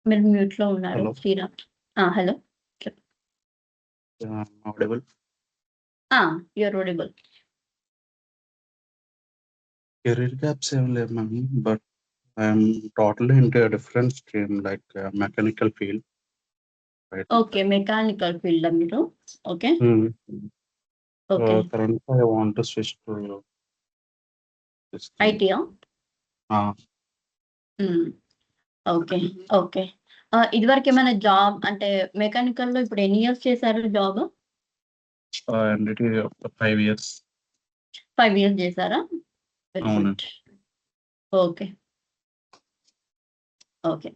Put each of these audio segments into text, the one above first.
మీరు మ్యూట్‌లో ఉన్నారు హలో. శ్రీరామ్. హలో. చెప్పండి. Audible. You are audible. Career gaps ఏం లేవు ma'am. But I'm totally into a different stream like mechanical field. Right. Okay. Mechanical ఫీల్డా మీరు? ఓకే. ఓకే. కరెంట్‌గా I want to switch to this thing. ఐటీయా? ఆ! Hmm. Okay. Okay. ఇదివరకేమైనా job అంటే మెకానికల్‌లో ఇప్పుడు ఎన్ని ఇయర్స్ చేశారు జాబ్? NDT 5 years. 5 ఇయర్స్ చేశారా? వెరీ అవును. గుడ్. ఓకే. ఓకే.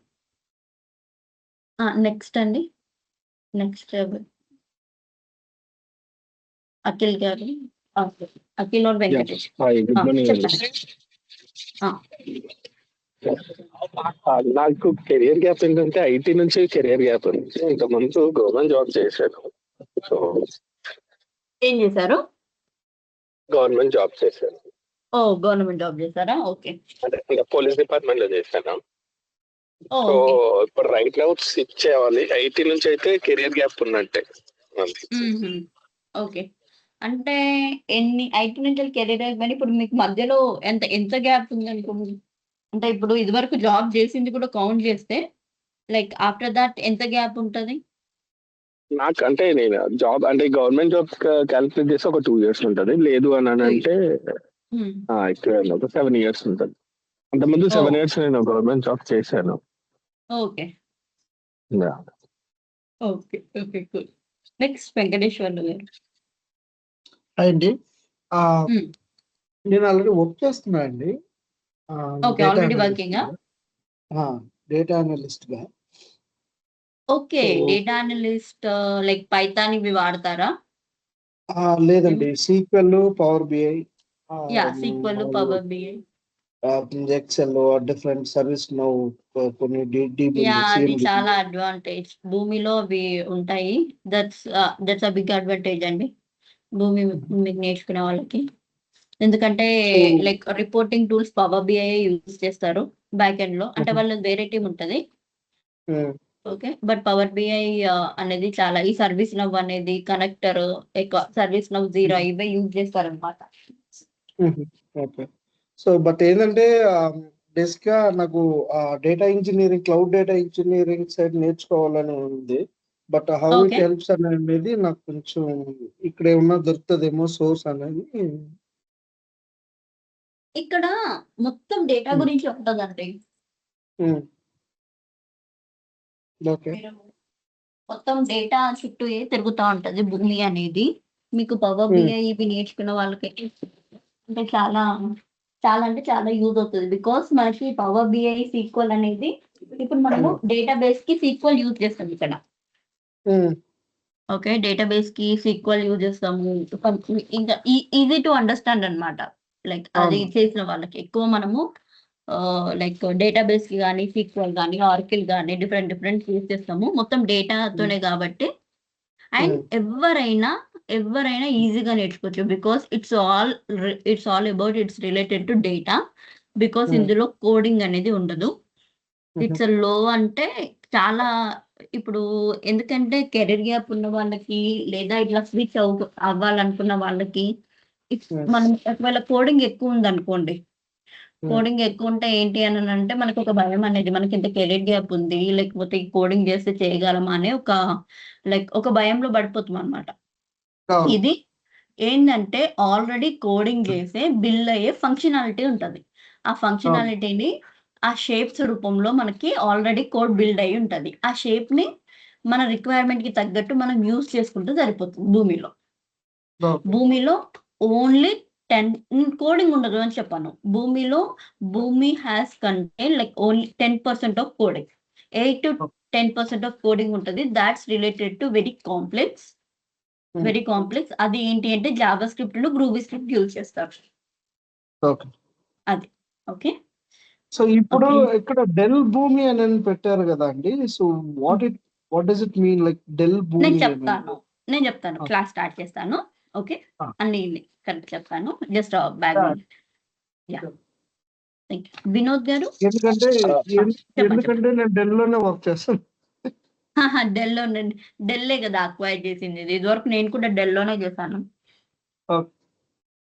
నెక్స్ట్ అండి. నెక్స్ట్ అఖిల్ గారు. Okay. Akhil R Yeah. Venkatesh. Hi, good morning. చెప్పండి. ఆ! నాకు కెరియర్ గ్యాప్ ఏంటంటే ఐటీ నుంచి కెరియర్ గ్యాప్ ఉంది. ఇంతకుముందు గవర్నమెంట్ జాబ్ చేశాను. సో ఏం చేశారు? గవర్నమెంట్ జాబ్ చేశాను. గవర్నమెంట్ జాబ్ చేశారా? ఓకే. అంటే ఇంకా పోలీస్ డిపార్ట్మెంట్ లో చేశాను. So okay. ఇప్పుడు రైట్ నౌ స్విచ్ చేయాలి. ఐటీ నుంచి అయితే కెరియర్ గ్యాప్ ఉన్నట్టే. ఓకే. అంటే ఐటీ నుంచి కెరీర్ అయిపోయి ఇప్పుడు మీకు మధ్యలో ఎంత గ్యాప్ ఉందనుకోండి? అంటే ఇప్పుడు ఇదివరకు జాబ్ చేసింది కూడా కౌంట్ చేస్తే లైక్ ఆఫ్టర్ దట్ ఎంత గ్యాప్ ఉంటది? నాకు అంటే నేను జాబ్ అంటే గవర్నమెంట్ జాబ్ క్యాలిక్యులేట్ చేస్తే ఒక 2 years ఉంటుంది. లేదు అని అంటే ఒక 7 years ఉంటుంది. అంతకుముందు 7 years నేను గవర్నమెంట్ జాబ్ చేశాను. Okay. Okay. Okay. Good. Next Venkateswarlu గారు. హాయ్ అండి. నేను ఆల్రెడీ వర్క్ చేస్తున్నా అండి. ఓకే. ఆల్రెడీ వర్కింగా? డేటా అనలిస్ట్‌గా. Okay. Data analyst like Python ఇవి వాడతారా? లేదండి. SQL, Power BI. SQL, Power BI. Excel, different service now, కొన్ని అది చాలా అడ్వాంటేజ్. భూమిలో అవి ఉంటాయి. దట్స్ బిగ్ అడ్వాంటేజ్ అండి. భూమి మీకు నేర్చుకునే వాళ్ళకి. ఎందుకంటే like reporting tools power BI use చేస్తారు బ్యాక్ ఎండ్ లో. అంటే వాళ్ళు వేరే టీం ఉంటది. ఓకే. బట్ పవర్ బిఐ అనేది చాలా ఈ సర్వీస్ నవ్ అనేది కనెక్టర్ ఎక్కువ సర్వీస్ నవ్ 0 ఇవే యూజ్ చేస్తారనమాట. ఓకే. సో బట్ ఏంటంటే బేసిక్‌గా నాకు data engineering, cloud data engineering side నేర్చుకోవాలని ఉంది. బట్ హౌ ఇట్ హెల్ప్స్ అనేది నాకు కొంచెం ఇక్కడ ఏమన్నా దొరుకుతదేమో సోర్స్ అనేది. ఇక్కడ మొత్తం డేటా గురించి ఉంటదండి. ఓకే. మొత్తం డేటా చుట్టూ తిరుగుతా ఉంటది భూమి అనేది. మీకు పవర్ బిఐ ఇవి నేర్చుకున్న వాళ్ళకైతే అంటే చాలా అంటే చాలా యూజ్ అవుతుంది. బికాస్ మనకి పవర్ బిఐ, సీక్వెల్ అనేది ఇప్పుడు మనము డేటాబేస్ కి సీక్వెల్ యూజ్ చేస్తాం ఇక్కడ. ఓకే. డేటాబేస్ కి సీక్వెల్ యూజ్ చేస్తాము. ఇంకా ఈజీ టు అండర్‌స్టాండ్ అన్నమాట. లైక్ అది చేసిన వాళ్ళకి ఎక్కువ మనము లైక్ డేటాబేస్ కి గానీ, సీక్వెల్ గానీ, ఆర్కిల్ గానీ డిఫరెంట్ యూజ్ చేస్తాము. మొత్తం డేటాతోనే కాబట్టి అండ్ ఎవరైనా ఈజీగా నేర్చుకోవచ్చు. Because it's all about it's related to data. Because ఇందులో కోడింగ్ అనేది ఉండదు. ఇట్స్ లో అంటే చాలా ఇప్పుడు ఎందుకంటే కెరీర్ గ్యాప్ ఉన్న వాళ్ళకి లేదా ఇట్లా స్విచ్ అవ్వాలనుకున్న వాళ్ళకి మనం ఒకవేళ కోడింగ్ ఎక్కువ ఉందనుకోండి. కోడింగ్ ఎక్కువ ఉంటే ఏంటి అని అంటే మనకు ఒక భయం అనేది మనకి ఇంత కెరీర్ గ్యాప్ ఉంది. లేకపోతే ఈ కోడింగ్ చేస్తే చేయగలమా అనే ఒక భయంలో పడిపోతాం అనమాట. ఇది ఏంటంటే ఆల్రెడీ కోడింగ్ చేసే బిల్డ్ అయ్యే ఫంక్షనాలిటీ ఉంటది. ఆ ఫంక్షనాలిటీని ఆ షేప్స్ రూపంలో మనకి ఆల్రెడీ కోడ్ బిల్డ్ అయ్యి ఉంటది. ఆ షేప్ ని మన రిక్వైర్మెంట్ కి తగ్గట్టు మనం యూజ్ చేసుకుంటే సరిపోతుంది భూమిలో. భూమిలో ఓన్లీ 10 కోడింగ్ ఉండదు అని చెప్పాను. Boomi has contain like only 10% of coding. 8-10% of coding ఉంటది. That's related to very complex. అది ఏంటి అంటే JavaScript, Groovy script use చేస్తారు. ఓకే. అది. ఓకే. సో ఇప్పుడు ఇక్కడ డెల్ భూమి అని పెట్టారు కదా అండి. So what does it mean like Dell Boomi? నేను చెప్తాను. క్లాస్ స్టార్ట్ చేస్తాను. ఓకే. అన్ని కరెక్ట్ చెప్తాను. Just background. వినోద్ గారు ఎందుకంటే చెప్పండి. ఎందుకంటే నేను ఢిల్లీలోనే వర్క్ చేస్తాను. డెల్లో డెల్లే కదా అక్వైర్ చేసింది ఇది. ఇదివరకు నేను కూడా డెల్లోనే చేశాను. ఓకే.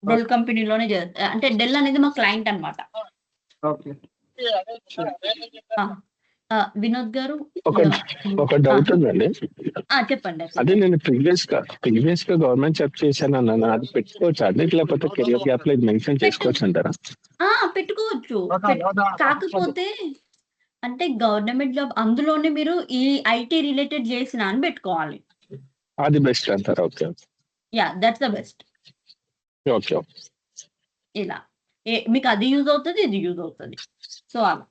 డెల్ కంపెనీలోనే అంటే డెల్ అనేది మా క్లయింట్ అన్నమాట. ఓకే. వినోద్ గారు ఒక డౌట్ ఉందండి. చెప్పండి. అదే నేను ప్రీవియస్ గా గవర్నమెంట్ జాబ్ చేశాను అన్నాను, అది పెట్టుకోవచ్చు అండి, లేకపోతే కెరియర్ గ్యాప్ లో మెన్షన్ చేసుకోవచ్చు అంటారా? పెట్టుకోవచ్చు. కాకపోతే అంటే గవర్నమెంట్ జాబ్ అందులోనే మీరు ఈ ఐటీ రిలేటెడ్ చేసిన అని పెట్టుకోవాలి. అది బెస్ట్ అంటారా? Okay. That's the best. Okay. ఇలా మీకు అది యూజ్ అవుతుంది, ఇది యూజ్ అవుతుంది. సో అలా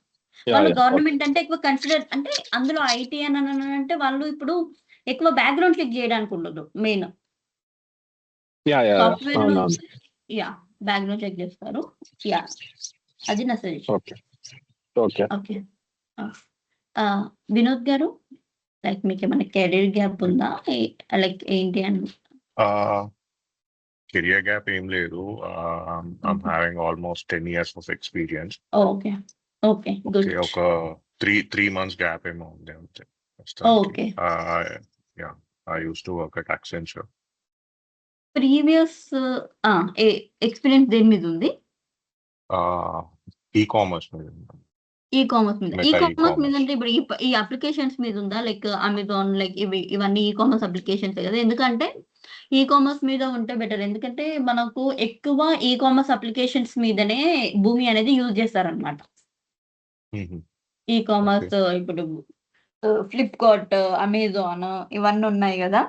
వాళ్ళు గవర్నమెంట్ అంటే ఎక్కువ కన్సిడర్ అంటే అందులో ఐటీ అని అంటే వాళ్ళు ఇప్పుడు ఎక్కువ బ్యాక్గ్రౌండ్ చెక్ చేయడానికి ఉండదు. మెయిన్ సాఫ్ట్వేర్ బ్యాక్గ్రౌండ్ చెక్ చేస్తారు. అది నా సజెషన్. ఓకే. వినోద్ గారు లైక్ మీకు ఏమైనా కెరీర్ గ్యాప్ ఉందా? లైక్ ఏంటి అని? కెరియర్ గ్యాప్ ఏం లేదు. I'm having almost 10 years of experience. Okay. Good. ఒక 3 months గ్యాప్ ఏమో ఉంది అంతే. Okay. I used to work at Accenture. Previous experience దేని మీద ఉంది? ఈ-కామర్స్ మీద. ఈ-కామర్స్ మీద అంటే ఇప్పుడు ఈ అప్లికేషన్స్ మీద ఉందా? లైక్ అమెజాన్ లైక్ ఇవన్నీ ఈ-కామర్స్ అప్లికేషన్స్ కదా. ఎందుకంటే ఈ-కామర్స్ మీద ఉంటే బెటర్. ఎందుకంటే మనకు ఎక్కువ ఈ-కామర్స్ అప్లికేషన్స్ మీదనే భూమి అనేది యూజ్ చేస్తారనమాట. ఈ-కామర్స్ ఇప్పుడు ఫ్లిప్కార్ట్, అమెజాన్ ఇవన్నీ ఉన్నాయి కదా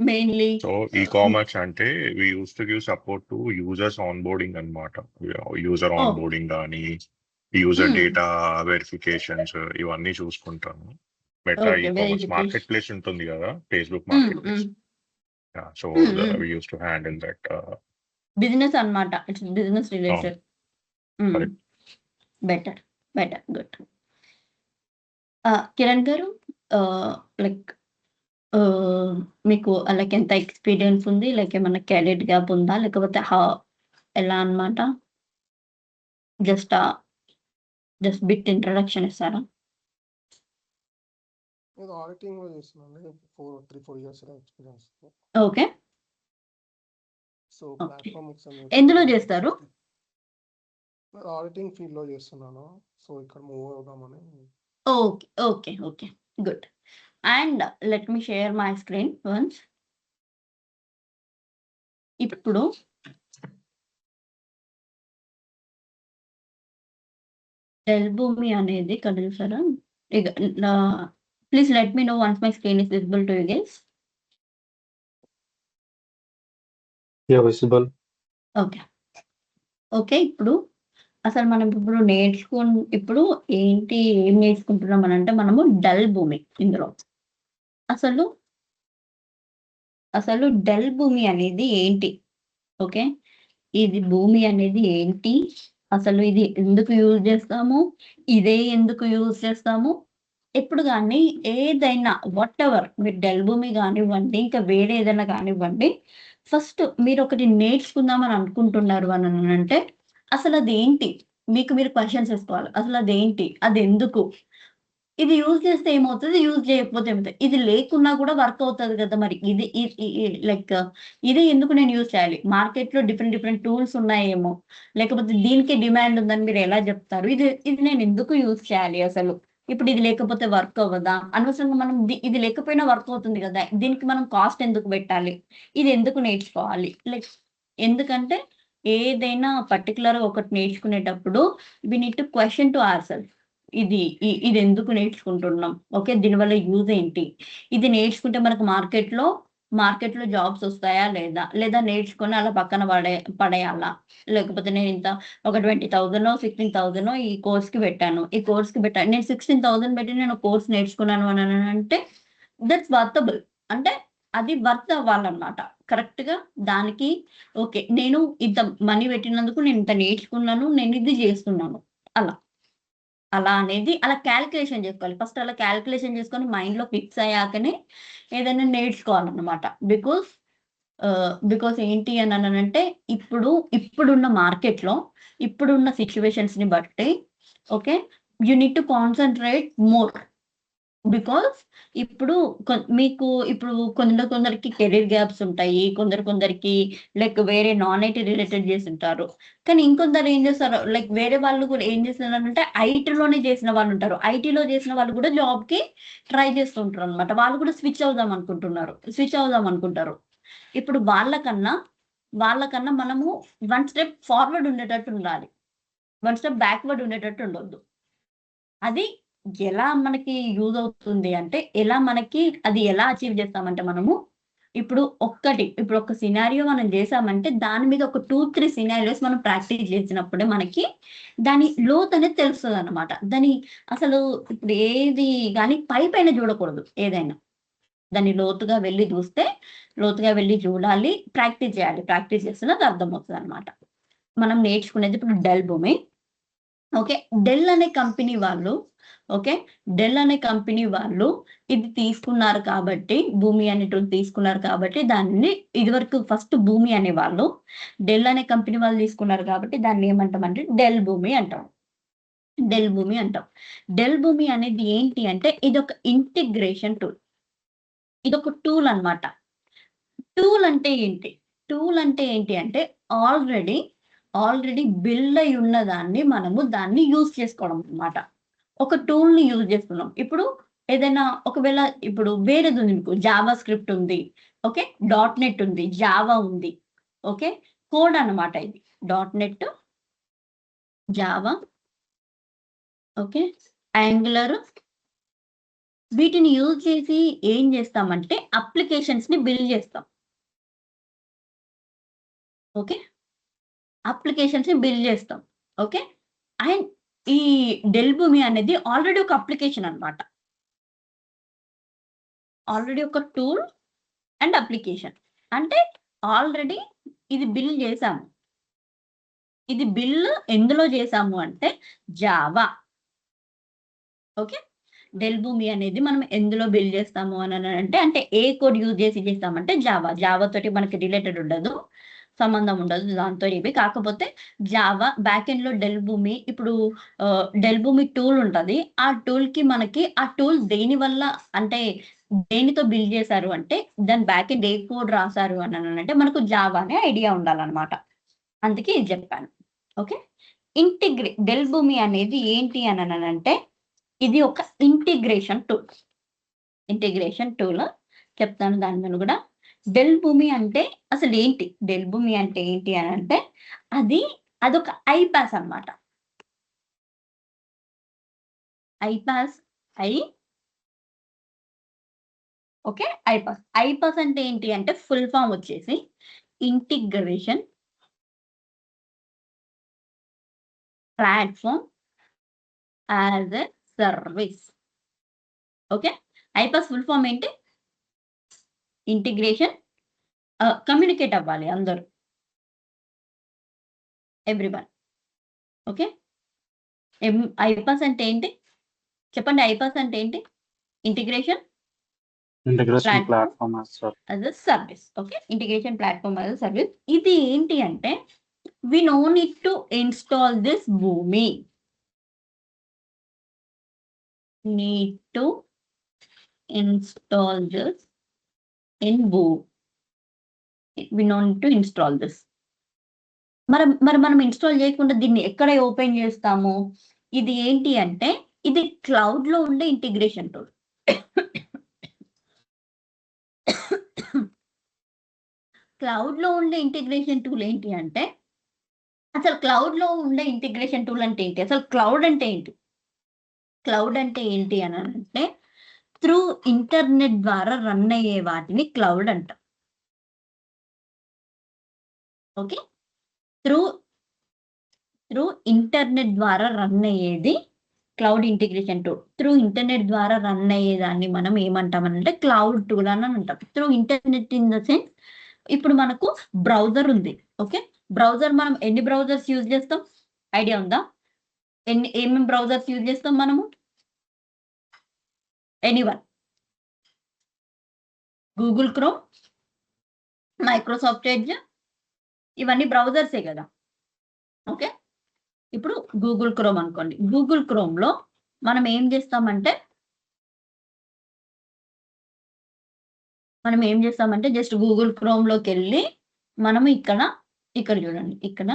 మెయిన్లీ. సో ఈ-కామర్స్ అంటే we used to give support to users onboarding అన్నమాట. యూజర్ ఆన్బోర్డింగ్ కానీ యూజర్ డేటా వెరిఫికేషన్స్ ఇవన్నీ చూసుకుంటాను. మెటా ఈ-కామర్స్ మార్కెట్ ప్లేస్ ఉంటుంది కదా, Facebook marketplace. So we used to handle that. Business అన్నమాట. It's business related. Better good. Kiran garu like మీకు like ఎంత experience ఉంది? లైక్ ఏమన్నా కెరీర్ గ్యాప్ ఉందా? లేకపోతే ఎలా అన్నమాట? జస్ట్ బిట్ ఇంట్రడక్షన్ ఇస్తారా? నేను ఆడిటింగ్ లో చేస్తున్నాను. 3-4 years experience. Okay. So platform ఎందులో చేస్తారు? ఆడిటింగ్ ఫీల్డ్ లో చేస్తున్నాను. సో ఇక్కడ మూవ్ అవుదామని. Okay. Good. And let me share my screen once. ఇప్పుడు డెల్ భూమి అనేది ఇక్కడ చూసారా? Please let me know once my screen is visible to you guys. Visible. Okay. ఇప్పుడు అసలు మనం ఇప్పుడు ఏం నేర్చుకుంటున్నాం అని అంటే మనము డెల్ భూమి. ఇందులో అసలు డెల్ భూమి అనేది ఏంటి? ఓకే. ఇది భూమి అనేది ఏంటి? అసలు ఇది ఎందుకు యూజ్ చేస్తాము? ఇదే ఎందుకు యూజ్ చేస్తాము? ఎప్పుడు కానీ ఏదైనా వాటెవర్ మీరు డెల్ భూమి కానివ్వండి, ఇంకా వేరే ఏదైనా కానివ్వండి, ఫస్ట్ మీరు ఒకటి నేర్చుకుందామని అనుకుంటున్నారు అని అంటే అసలు అదేంటి? మీరు క్వశ్చన్స్ వేసుకోవాలి. అసలు అదేంటి? అది ఎందుకు? ఇది యూజ్ చేస్తే ఏమవుతది? యూజ్ చేయకపోతే ఏమవుతది? ఇది లేకున్నా కూడా వర్క్ అవుతది కదా! మరి ఇది లైక్ ఇదే ఎందుకు నేను యూజ్ చేయాలి? మార్కెట్‌లో డిఫరెంట్ టూల్స్ ఉన్నాయేమో, లేకపోతే దీనికే డిమాండ్ ఉందని మీరు ఎలా చెప్తారు? ఇది నేను ఎందుకు యూజ్ చేయాలి అసలు? ఇప్పుడు ఇది లేకపోతే వర్క్ అవ్వదా? అనవసరంగా మనం ఇది లేకపోయినా వర్క్ అవుతుంది కదా! దీనికి మనం కాస్ట్ ఎందుకు పెట్టాలి? ఇది ఎందుకు నేర్చుకోవాలి? లైక్ ఎందుకంటే ఏదైనా పర్టిక్యులర్‌గా ఒకటి నేర్చుకునేటప్పుడు we need to question to our ఇది ఎందుకు నేర్చుకుంటున్నాం? ఓకే. దీనివల్ల యూజ్ ఏంటి? ఇది నేర్చుకుంటే మనకు మార్కెట్‌లో జాబ్స్ వస్తాయా లేదా? లేదా నేర్చుకొని అలా పక్కన పడేయాలా? లేకపోతే నేను ఒక 20,000 16,000 ఈ కోర్స్‌కి పెట్టాను. నేను 16,000 పెట్టి నేను కోర్స్ నేర్చుకున్నాను అని అంటే దట్స్ వర్తబుల్. అంటే అది వర్త్ అవ్వాలన్నమాట. కరెక్ట్‌గా దానికి ఓకే. నేను ఇంత మనీ పెట్టినందుకు నేను ఇంత నేర్చుకున్నాను. నేను ఇది చేస్తున్నాను. అలా అనేది క్యాలిక్యులేషన్ చేసుకోవాలి. ఫస్ట్ అలా క్యాలిక్యులేషన్ చేసుకొని మైండ్‌లో ఫిక్స్ అయ్యాకనే ఏదైనా నేర్చుకోవాలన్నమాట. బికాస్ ఏంటి అని అంటే ఇప్పుడున్న మార్కెట్‌లో ఇప్పుడున్న సిచ్యువేషన్స్ ని బట్టి okay you need to concentrate more because ఇప్పుడు మీకు ఇప్పుడు కొందరికి కెరీర్ గ్యాప్స్ ఉంటాయి, కొందరికి లైక్ వేరే నాన్ ఐటీ రిలేటెడ్ చేసి ఉంటారు. కానీ ఇంకొందరు ఏం చేస్తారు, లైక్ వేరే వాళ్ళు కూడా ఏం చేస్తున్నారంటే ఐటీలోనే చేసిన వాళ్ళు ఉంటారు. ఐటీలో చేసిన వాళ్ళు కూడా జాబ్ కి ట్రై చేస్తుంటారు అనమాట. వాళ్ళు కూడా స్విచ్ అవుదాం అనుకుంటారు. ఇప్పుడు వాళ్ళకన్నా మనము 1 స్టెప్ ఫార్వర్డ్ ఉండేటట్టు ఉండాలి, 1 స్టెప్ బ్యాక్వర్డ్ ఉండేటట్టు ఉండొద్దు. అది ఎలా మనకి యూజ్ అవుతుంది అంటే, అది ఎలా అచీవ్ చేస్తామంటే మనము ఇప్పుడు ఒక సినారియో మనం చేసామంటే దాని మీద ఒక 2-3 సినారియోస్ మనం ప్రాక్టీస్ చేసినప్పుడే మనకి దాని లోతు అనేది తెలుస్తుంది అనమాట. దాని అసలు ఇప్పుడు ఏది కానీ పైన చూడకూడదు. ఏదైనా దాన్ని లోతుగా వెళ్ళి చూడాలి, ప్రాక్టీస్ చేయాలి. ప్రాక్టీస్ చేస్తున్నది అది అర్థమవుతుంది అనమాట. మనం నేర్చుకునేది ఇప్పుడు డెల్ భూమి. ఓకే, డెల్ అనే కంపెనీ వాళ్ళు ఇది తీసుకున్నారు కాబట్టి, భూమి అనే టూల్ తీసుకున్నారు కాబట్టి దాన్ని ఇదివరకు ఫస్ట్ భూమి అనేవాళ్ళు, డెల్ అనే కంపెనీ వాళ్ళు తీసుకున్నారు కాబట్టి దాన్ని ఏమంటామంటే డెల్ భూమి అంటాం. డెల్ భూమి అనేది ఏంటి అంటే ఇది ఒక ఇంటిగ్రేషన్ టూల్. ఇది ఒక టూల్ అన్నమాట. టూల్ అంటే ఏంటి అంటే ఆల్రెడీ బిల్డ్ అయి ఉన్న మనము దాన్ని యూజ్ చేసుకోవడం అన్నమాట. ఒక టూల్ ని యూజ్ చేస్తున్నాం. ఇప్పుడు ఏదైనా ఒకవేళ ఇప్పుడు వేరేది ఉంది, మీకు జావా స్క్రిప్ట్ ఉంది, ఓకే, .NET ఉంది, జావా ఉంది, ఓకే, కోడ్ అన్నమాట ఇది. .NET, జావా, ఓకే, యాంగులర్, వీటిని యూజ్ చేసి ఏం చేస్తామంటే అప్లికేషన్స్ ని బిల్డ్ చేస్తాం. ఓకే, అప్లికేషన్స్ ని బిల్డ్ చేస్తాం. ఓకే, అండ్ ఈ డెల్ భూమి అనేది ఆల్రెడీ ఒక అప్లికేషన్ అన్నమాట. ఆల్రెడీ ఒక టూల్ అండ్ అప్లికేషన్. అంటే ఆల్రెడీ ఇది బిల్డ్ చేసాము. ఇది బిల్డ్ ఎందులో చేసాము అంటే జావా. ఓకే, డెల్ భూమి అనేది మనం ఎందులో బిల్డ్ చేస్తాము అని అంటే ఏ కోడ్ యూజ్ చేసి చేస్తామంటే జావా తోటి మనకి రిలేటెడ్ ఉండదు, సంబంధం ఉండదు దాంతో ఇవి. కాకపోతే జావా బ్యాక్ ఎండ్ లో డెల్ భూమి, ఇప్పుడు డెల్ భూమి టూల్ ఉంటది. ఆ టూల్ కి మనకి ఆ టూల్ దేని వల్ల అంటే దేనితో బిల్డ్ చేశారు అంటే దాని బ్యాక్ ఎండ్ ఏ కోడ్ రాశారు అని అంటే మనకు జావా అనే ఐడియా ఉండాలన్నమాట. అందుకే ఇది చెప్పాను. ఓకే, డెల్ భూమి అనేది ఏంటి అని అంటే ఇది ఒక ఇంటిగ్రేషన్ టూల్. చెప్తాను దాని మీద కూడా. డెల్ భూమి అంటే అసలు ఏంటి, డెల్ భూమి అంటే ఏంటి అని అంటే అదొక ఐపాస్ అన్నమాట. ఐపాస్ అంటే ఏంటి అంటే ఫుల్ ఫామ్ వచ్చేసి integration platform as a service. Okay, iPaaS full form ఏంటి? ఇంటిగ్రేషన్, కమ్యూనికేట్ అవ్వాలి అందరూ, ఎవ్రీవన్. ఓకే, ఐపాస్ అంటే ఏంటి చెప్పండి? ఐపాస్ అంటే ఏంటి? Integration platform as a service. Okay, integration platform as a service. ఇది ఏంటి అంటే we no need to install this భూమి. Need to install this in భూమి. We no need to install this. మరి మనం ఇన్స్టాల్ చేయకుండా దీన్ని ఎక్కడ ఓపెన్ చేస్తాము? ఇది ఏంటి అంటే ఇది క్లౌడ్ లో ఉండే ఇంటిగ్రేషన్ టూల్. క్లౌడ్ లో ఉండే ఇంటిగ్రేషన్ టూల్ ఏంటి అంటే అసలు క్లౌడ్ లో ఉండే ఇంటిగ్రేషన్ టూల్ అంటే ఏంటి? అసలు క్లౌడ్ అంటే ఏంటి? క్లౌడ్ అంటే ఏంటి అని అంటే త్రూ ఇంటర్నెట్ ద్వారా రన్ అయ్యే వాటిని క్లౌడ్ అంటాం. ఓకే, త్రూ ఇంటర్నెట్ ద్వారా రన్ అయ్యేది cloud integration tool. Through internet ద్వారా రన్ అయ్యేదాన్ని మనం ఏమంటామనంటే క్లౌడ్ టూల్ అని అంటాం. Through internet in the sense ఇప్పుడు మనకు బ్రౌజర్ ఉంది. ఓకే, బ్రౌజర్ మనం ఎన్ని బ్రౌజర్స్ యూజ్ చేస్తాం ఐడియా ఉందా? ఏమేమి బ్రౌజర్స్ యూజ్ చేస్తాం మనము? Anyone? Google chrome, Microsoft edge, ఇవన్నీ బ్రౌజర్సే కదా. ఓకే, ఇప్పుడు గూగుల్ క్రోమ్ అనుకోండి. గూగుల్ క్రోమ్‌లో మనం ఏం చేస్తామంటే జస్ట్ గూగుల్ క్రోమ్‌లోకెళ్ళి మనము ఇక్కడ చూడండి. ఇక్కడ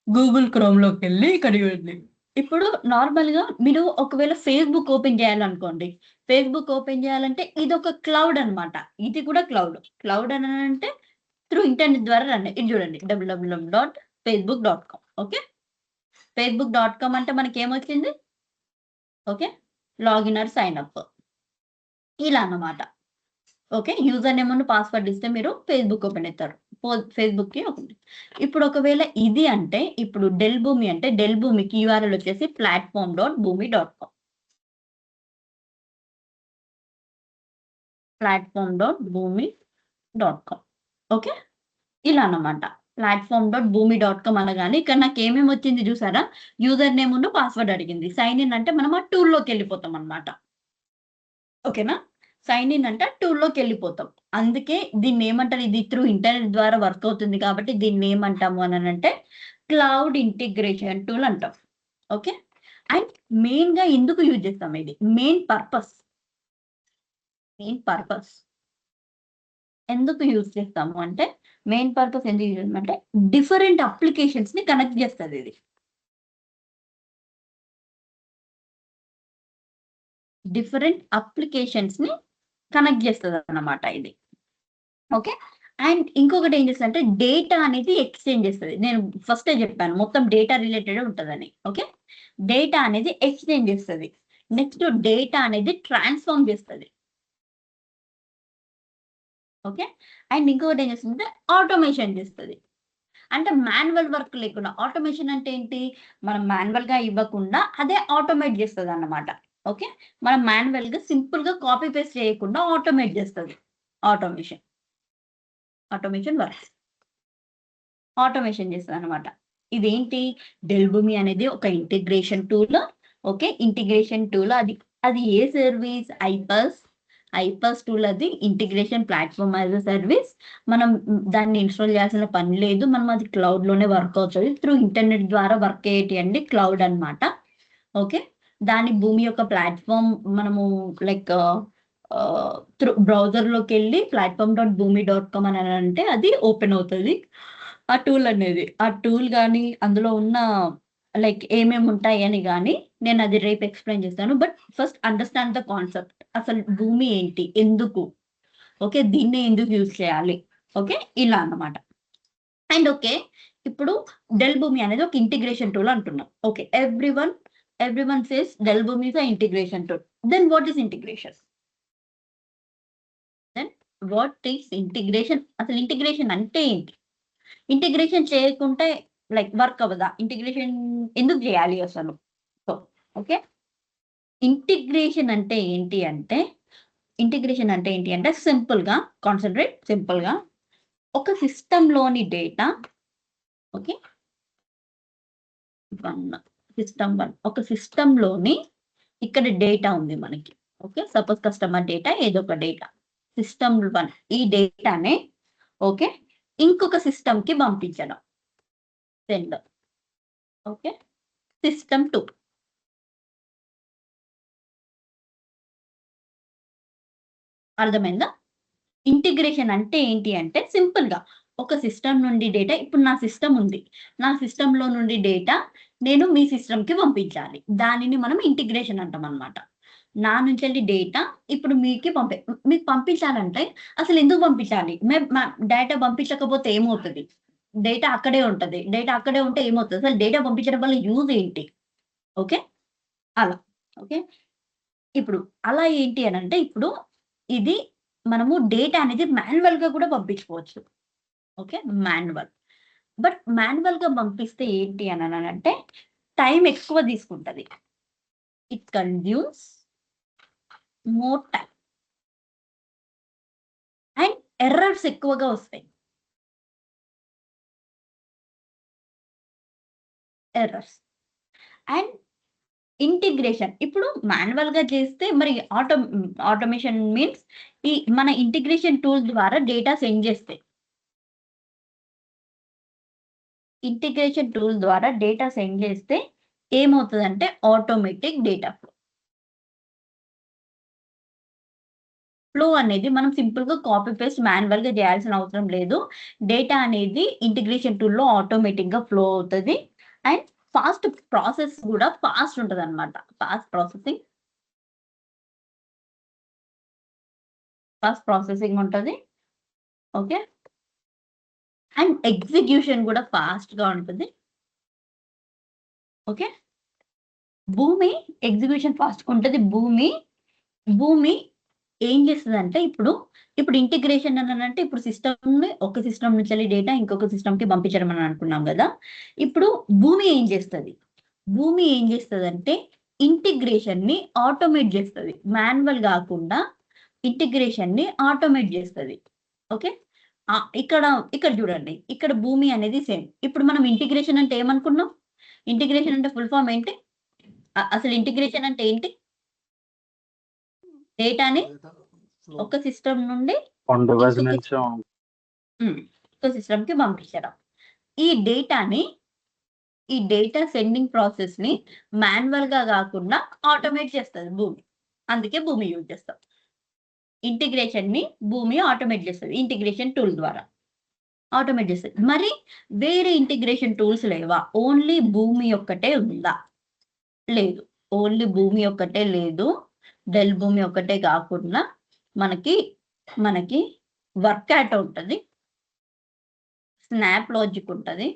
గూగుల్ క్రోమ్‌లోకెళ్ళి ఇక్కడ చూడండి. ఇప్పుడు నార్మల్‌గా మీరు ఒకవేళ ఫేస్‌బుక్ ఓపెన్ చేయాలనుకోండి. ఫేస్‌బుక్ ఓపెన్ చేయాలంటే ఇదొక క్లౌడ్ అన్నమాట. ఇది కూడా క్లౌడ్. క్లౌడ్ అంటే త్రూ ఇంటర్నెట్ ద్వారా ఇది చూడండి www.facebook.com. ఓకే. facebook.com అంటే మనకేమొచ్చింది? Okay. Login or sign up ఇలా అన్నమాట. ఓకే. యూజర్ నేమ్ పాస్వర్డ్ ఇస్తే మీరు ఫేస్‌బుక్ ఓపెన్ అవుతారు. ఫేస్‌బుక్‌కి ఓపెన్. ఇప్పుడు ఒకవేళ ఇది అంటే ఇప్పుడు డెల్ భూమి అంటే డెల్ భూమికి యూఆర్ఎల్ వచ్చేసి platform.boomi.com. platform.boomi.com. ఓకే. ఇలా అన్నమాట. platform.boomi.com అనగానే ఇక్కడ నాకేమేమి వచ్చింది చూసారా? యూజర్ నేమ్ పాస్వర్డ్ అడిగింది. సైన్ ఇన్ అంటే మనం ఆ టూల్‌లోకెళ్ళిపోతాం అన్నమాట. ఓకేనా? సైన్ ఇన్ అంటే టూల్‌లోకెళ్ళిపోతాం. అందుకే దీన్ని ఏమంటారు? ఇది త్రూ ఇంటర్నెట్ ద్వారా వర్క్ అవుతుంది కాబట్టి దీన్ని ఏమంటాము అనంటే క్లౌడ్ ఇంటిగ్రేషన్ టూల్ అంటాం. ఓకే. అండ్ మెయిన్‌గా ఎందుకు యూజ్ చేస్తాం ఇది? మెయిన్ పర్పస్ ఎందుకు యూజ్ చేస్తాము అంటే మెయిన్ పర్పస్ ఎందుకు యూజ్ చేస్తామంటే డిఫరెంట్ అప్లికేషన్స్‌ని కనెక్ట్ చేస్తది ఇది. డిఫరెంట్ అప్లికేషన్స్‌ని కనెక్ట్ చేస్తదన్నమాట ఇది. ఓకే. అండ్ ఇంకొకటి ఏం చేస్తదంటే డేటా అనేది ఎక్స్‌చేంజ్ చేస్తది. నేను ఫస్టే చెప్పాను మొత్తం డేటా రిలేటెడే ఉంటదని. ఓకే. డేటా అనేది ఎక్స్‌చేంజ్ చేస్తది. నెక్స్ట్ డేటా అనేది ట్రాన్స్‌ఫార్మ్ చేస్తది. ఓకే. అండ్ ఇంకొకటి ఏం చేస్తుందంటే ఆటోమేషన్ చేస్తది. అంటే మాన్యువల్ వర్క్ లేకుండా ఆటోమేషన్ అంటే ఏంటి? మనం మాన్యువల్‌గా ఇవ్వకుండా అదే ఆటోమేట్ చేస్తదన్నమాట. ఓకే. మనం మాన్యువల్‌గా సింపుల్‌గా కాపీ పేస్ట్ చేయకుండా ఆటోమేట్ చేస్తది. Automation works. ఆటోమేషన్ చేస్తదన్నమాట. ఇదేంటి? డెల్ భూమి అనేది ఒక integration tool. Okay. Integration tool అది ఏ సర్వీస్? ఐపాస్ టూల్ అది integration platform as a service. మనం దాన్ని ఇన్‌స్టాల్ చేయాల్సిన పని లేదు. మనం అది క్లౌడ్‌లోనే వర్క్ అవుతది. త్రూ ఇంటర్నెట్ ద్వారా వర్క్ అయ్యేటియండి క్లౌడ్ అన్నమాట. ఓకే. దాని భూమి యొక్క ప్లాట్‌ఫార్మ్ మనము లైక్ త్రూ బ్రౌజర్‌లోకెళ్ళి platform.boomi.com అంటే అది ఓపెన్ అవుతది. ఆ టూల్ అనేది. ఆ టూల్ గాని అందులో ఉన్న లైక్ ఏమేమి ఉంటాయని గాని నేను అది రేపు ఎక్స్‌ప్లెయిన్ చేస్తాను. But first understand the concept. అసలు భూమి ఏంటి? ఎందుకు? ఓకే. దీన్నే ఎందుకు యూజ్ చేయాలి? ఓకే. ఇలా అన్నమాట. And okay. ఇప్పుడు డెల్ భూమి అనేది ఒక ఇంటిగ్రేషన్ టూల్ అంటున్నాం. Okay. Everyone says Dell Boomi is a integration tool. Then what is integration? అసలు ఇంటిగ్రేషన్ అంటే ఏంటి? ఇంటిగ్రేషన్ చేయకుంటే లైక్ వర్క్ అవ్వదా? ఇంటిగ్రేషన్ ఎందుకు చేయాలి అసలు? So, okay. ఇంటిగ్రేషన్ అంటే ఏంటి అంటే సింపుల్‌గా సింపుల్‌గా ఒక సిస్టమ్‌లోని డేటా ఓకే. సిస్టమ్ 1 ఒక సిస్టమ్‌లోని ఇక్కడ డేటా ఉంది మనకి. ఓకే. సపోజ్ కస్టమర్ డేటా ఏదో ఒక డేటా. సిస్టమ్ 1 ఈ డేటానే ఓకే. ఇంకొక సిస్టమ్‌కి పంపించడం. సెండ్. ఓకే. సిస్టమ్ 2 అర్థమైందా? ఇంటిగ్రేషన్ అంటే ఏంటి అంటే సింపుల్‌గా ఒక సిస్టమ్ నుండి డేటా ఇప్పుడు నా సిస్టమ్ ఉంది. నా సిస్టమ్‌లో నుండి డేటా నేను మీ సిస్టమ్‌కి పంపించాలి. దానిని మనం ఇంటిగ్రేషన్ అంటామన్నమాట. నా నుంచెల్లి డేటా ఇప్పుడు మీకు పంపించాలంటే అసలు ఎందుకు పంపించాలి? డేటా పంపించకపోతే ఏమవుతది? డేటా అక్కడే ఉంటది. డేటా అక్కడే ఉంటే ఏమవుతది? అసలు డేటా పంపించడం వల్ల యూజ్ ఏంటి? ఓకే. అలా. ఓకే. ఇప్పుడు అలా ఏంటి అనంటే ఇప్పుడు ఇది మనము డేటా అనేది మాన్యువల్‌గా కూడా పంపించుకోవచ్చు. ఓకే. బట్ మాన్యువల్‌గా పంపిస్తే ఏంటి అననంటే టైమ్ ఎక్కువ తీసుకుంటది. It consumes more time. And errors ఎక్కువగా వస్తాయి. అండ్ ఇంటిగ్రేషన్ ఇప్పుడు మాన్యువల్‌గా చేస్తే మరి ఆటోమేషన్ మీన్స్ మన ఇంటిగ్రేషన్ టూల్ ద్వారా డేటా సెండ్ చేస్తాయి. ఇంటిగ్రేషన్ టూల్ ద్వారా డేటా సెండ్ చేస్తే ఏమవుతుందంటే ఆటోమేటిక్ డేటా ఫ్లో అనేది మనం సింపుల్ గా కాపీ పేస్ట్ మాన్యువల్ గా చేయాల్సిన అవసరం లేదు. డేటా అనేది ఇంటిగ్రేషన్ టూల్ లో ఆటోమేటిక్ గా ఫ్లో అవుతుంది అండ్ ఫాస్ట్ ప్రాసెస్ కూడా ఫాస్ట్ ఉంటుంది అనమాట. ఫాస్ట్ ప్రాసెసింగ్ ఉంటుంది. ఓకే, అండ్ ఎగ్జిక్యూషన్ కూడా ఫాస్ట్ గా ఉంటుంది. ఓకే, భూమి ఎగ్జిక్యూషన్ ఫాస్ట్ గా ఉంటుంది. భూమి ఏం చేస్తుందంటే ఇప్పుడు ఇంటిగ్రేషన్ అని అంటే ఇప్పుడు ఒక సిస్టమ్ నుంచి వెళ్ళి డేటా ఇంకొక సిస్టమ్ కి పంపించడం అని అనుకున్నాం కదా. ఇప్పుడు భూమి ఏం చేస్తుంది అంటే ఇంటిగ్రేషన్ ని ఆటోమేట్ చేస్తుంది. మాన్యువల్ కాకుండా ఇంటిగ్రేషన్ ని ఆటోమేట్ చేస్తుంది. ఓకే, ఇక్కడ చూడండి, ఇక్కడ భూమి అనేది సేమ్. ఇప్పుడు మనం ఇంటిగ్రేషన్ అంటే ఏమనుకున్నాం? ఇంటిగ్రేషన్ అంటే ఫుల్ ఫామ్ ఏంటి? అసలు ఇంటిగ్రేషన్ అంటే ఏంటి? డేటాని ఒక సిస్టమ్ నుండి ఒక సిస్టమ్ కి పంపించడం. ఈ డేటా సెండింగ్ ప్రాసెస్ ని మాన్యువల్ గా కాకుండా ఆటోమేట్ చేస్తుంది భూమి. అందుకే భూమి యూజ్ చేస్తాం. ఇంటిగ్రేషన్ ని భూమి ఆటోమేట్ చేస్తుంది. ఇంటిగ్రేషన్ టూల్ ద్వారా ఆటోమేట్ చేస్తుంది. మరి వేరే ఇంటిగ్రేషన్ టూల్స్ లేవా? ఓన్లీ భూమి ఒక్కటే ఉందా? లేదు, ఓన్లీ భూమి ఒక్కటే లేదు. డెల్ భూమి ఒక్కటే కాకుండా మనకి వర్క్ యాట్ ఉంటుంది, స్నాప్ లాజిక్ ఉంటుంది.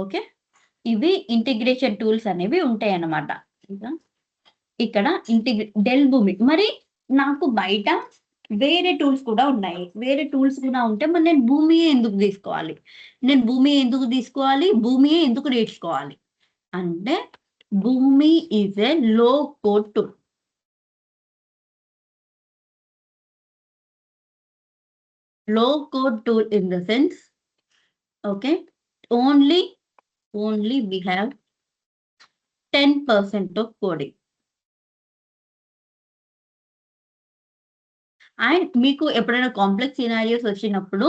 ఓకే, ఇవి ఇంటిగ్రేషన్ టూల్స్ అనేవి ఉంటాయి అన్నమాట. ఇక్కడ డెల్ భూమి. మరి నాకు బయట వేరే టూల్స్ కూడా ఉన్నాయి. ఉంటే మరి నేను భూమియే ఎందుకు తీసుకోవాలి? భూమియే ఎందుకు నేర్చుకోవాలి అంటే భూమి ఈజ్ ఏ లో code tool. Low code tool in the sense, okay, only we have 10% of coding. And మీకు ఎప్పుడైనా కాంప్లెక్స్ సినారియోస్ వచ్చినప్పుడు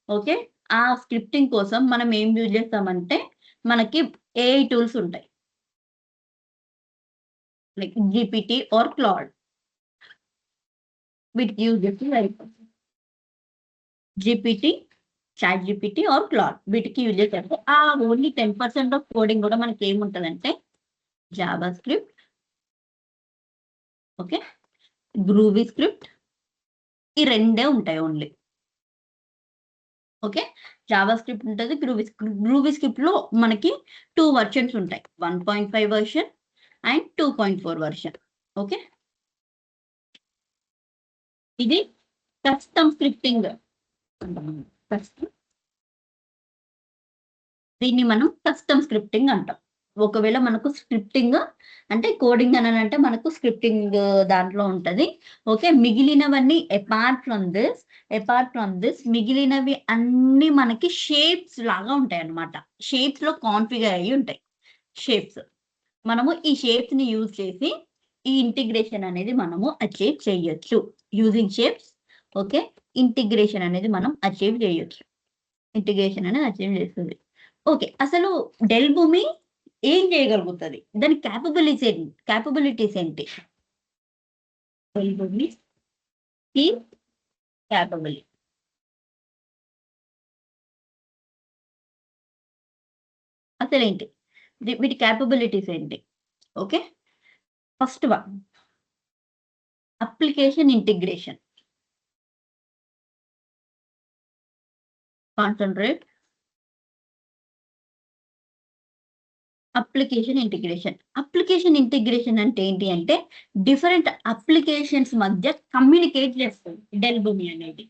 ఓకే, ఆ స్క్రిప్టింగ్ కోసం మనం ఏం యూజ్ చేస్తామంటే మనకి AI టూల్స్ ఉంటాయి, లైక్ GPT ఆర్ క్లాడ్. వీటికి యూజ్ చేస్తే GPT, chat GPT or Claude వీటికి యూజ్ చేస్తే ఆ ఓన్లీ 10% ఆఫ్ కోడింగ్ కూడా మనకి ఏముంటుందంటే JavaScript, okay, Groovy script, ఈ రెండే ఉంటాయి ఓన్లీ. ఓకే, జావా స్క్రిప్ట్ ఉంటుంది, గ్రూవీ స్క్రిప్ట్ లో మనకి 2 వర్షన్స్ ఉంటాయి, 1.5 వర్షన్ అండ్ 2.4 వర్షన్. ఓకే, ఇది కస్టమ్ స్క్రిప్టింగ్. దీన్ని మనం కస్టమ్ స్క్రిప్టింగ్ అంటాం. ఒకవేళ మనకు స్క్రిప్టింగ్ అంటే కోడింగ్ అని అంటే మనకు స్క్రిప్టింగ్ దాంట్లో ఉంటది. ఓకే, మిగిలినవన్నీ అపార్ట్ ఫ్రమ్ దిస్ మిగిలినవి అన్ని మనకి షేప్స్ లాగా ఉంటాయి అన్నమాట. షేప్స్ లో కాన్ఫిగర్ అయ్యి ఉంటాయి షేప్స్. మనము ఈ షేప్స్ ని యూజ్ చేసి ఈ ఇంటిగ్రేషన్ అనేది మనము అచీవ్ చేయొచ్చు యూజింగ్ షేప్స్. ఓకే, ఇంటిగ్రేషన్ అనేది మనం అచీవ్ చేయొచ్చు. ఇంటిగ్రేషన్ అనేది అచీవ్ చేస్తుంది. ఓకే, అసలు డెల్ భూమి ఏం చేయగలుగుతుంది? దాని క్యాపబిలిటీస్ ఏంటి? డెల్ భూమి క్యాపబిలిటీ అసలు ఏంటి? వీటి క్యాపబిలిటీస్ ఏంటి? Okay, first one application integration. Concentrate application integration అంటే ఏంటి అంటే డిఫరెంట్ అప్లికేషన్స్ మధ్య కమ్యూనికేట్ చేస్తుంది డెల్ భూమి అనేది.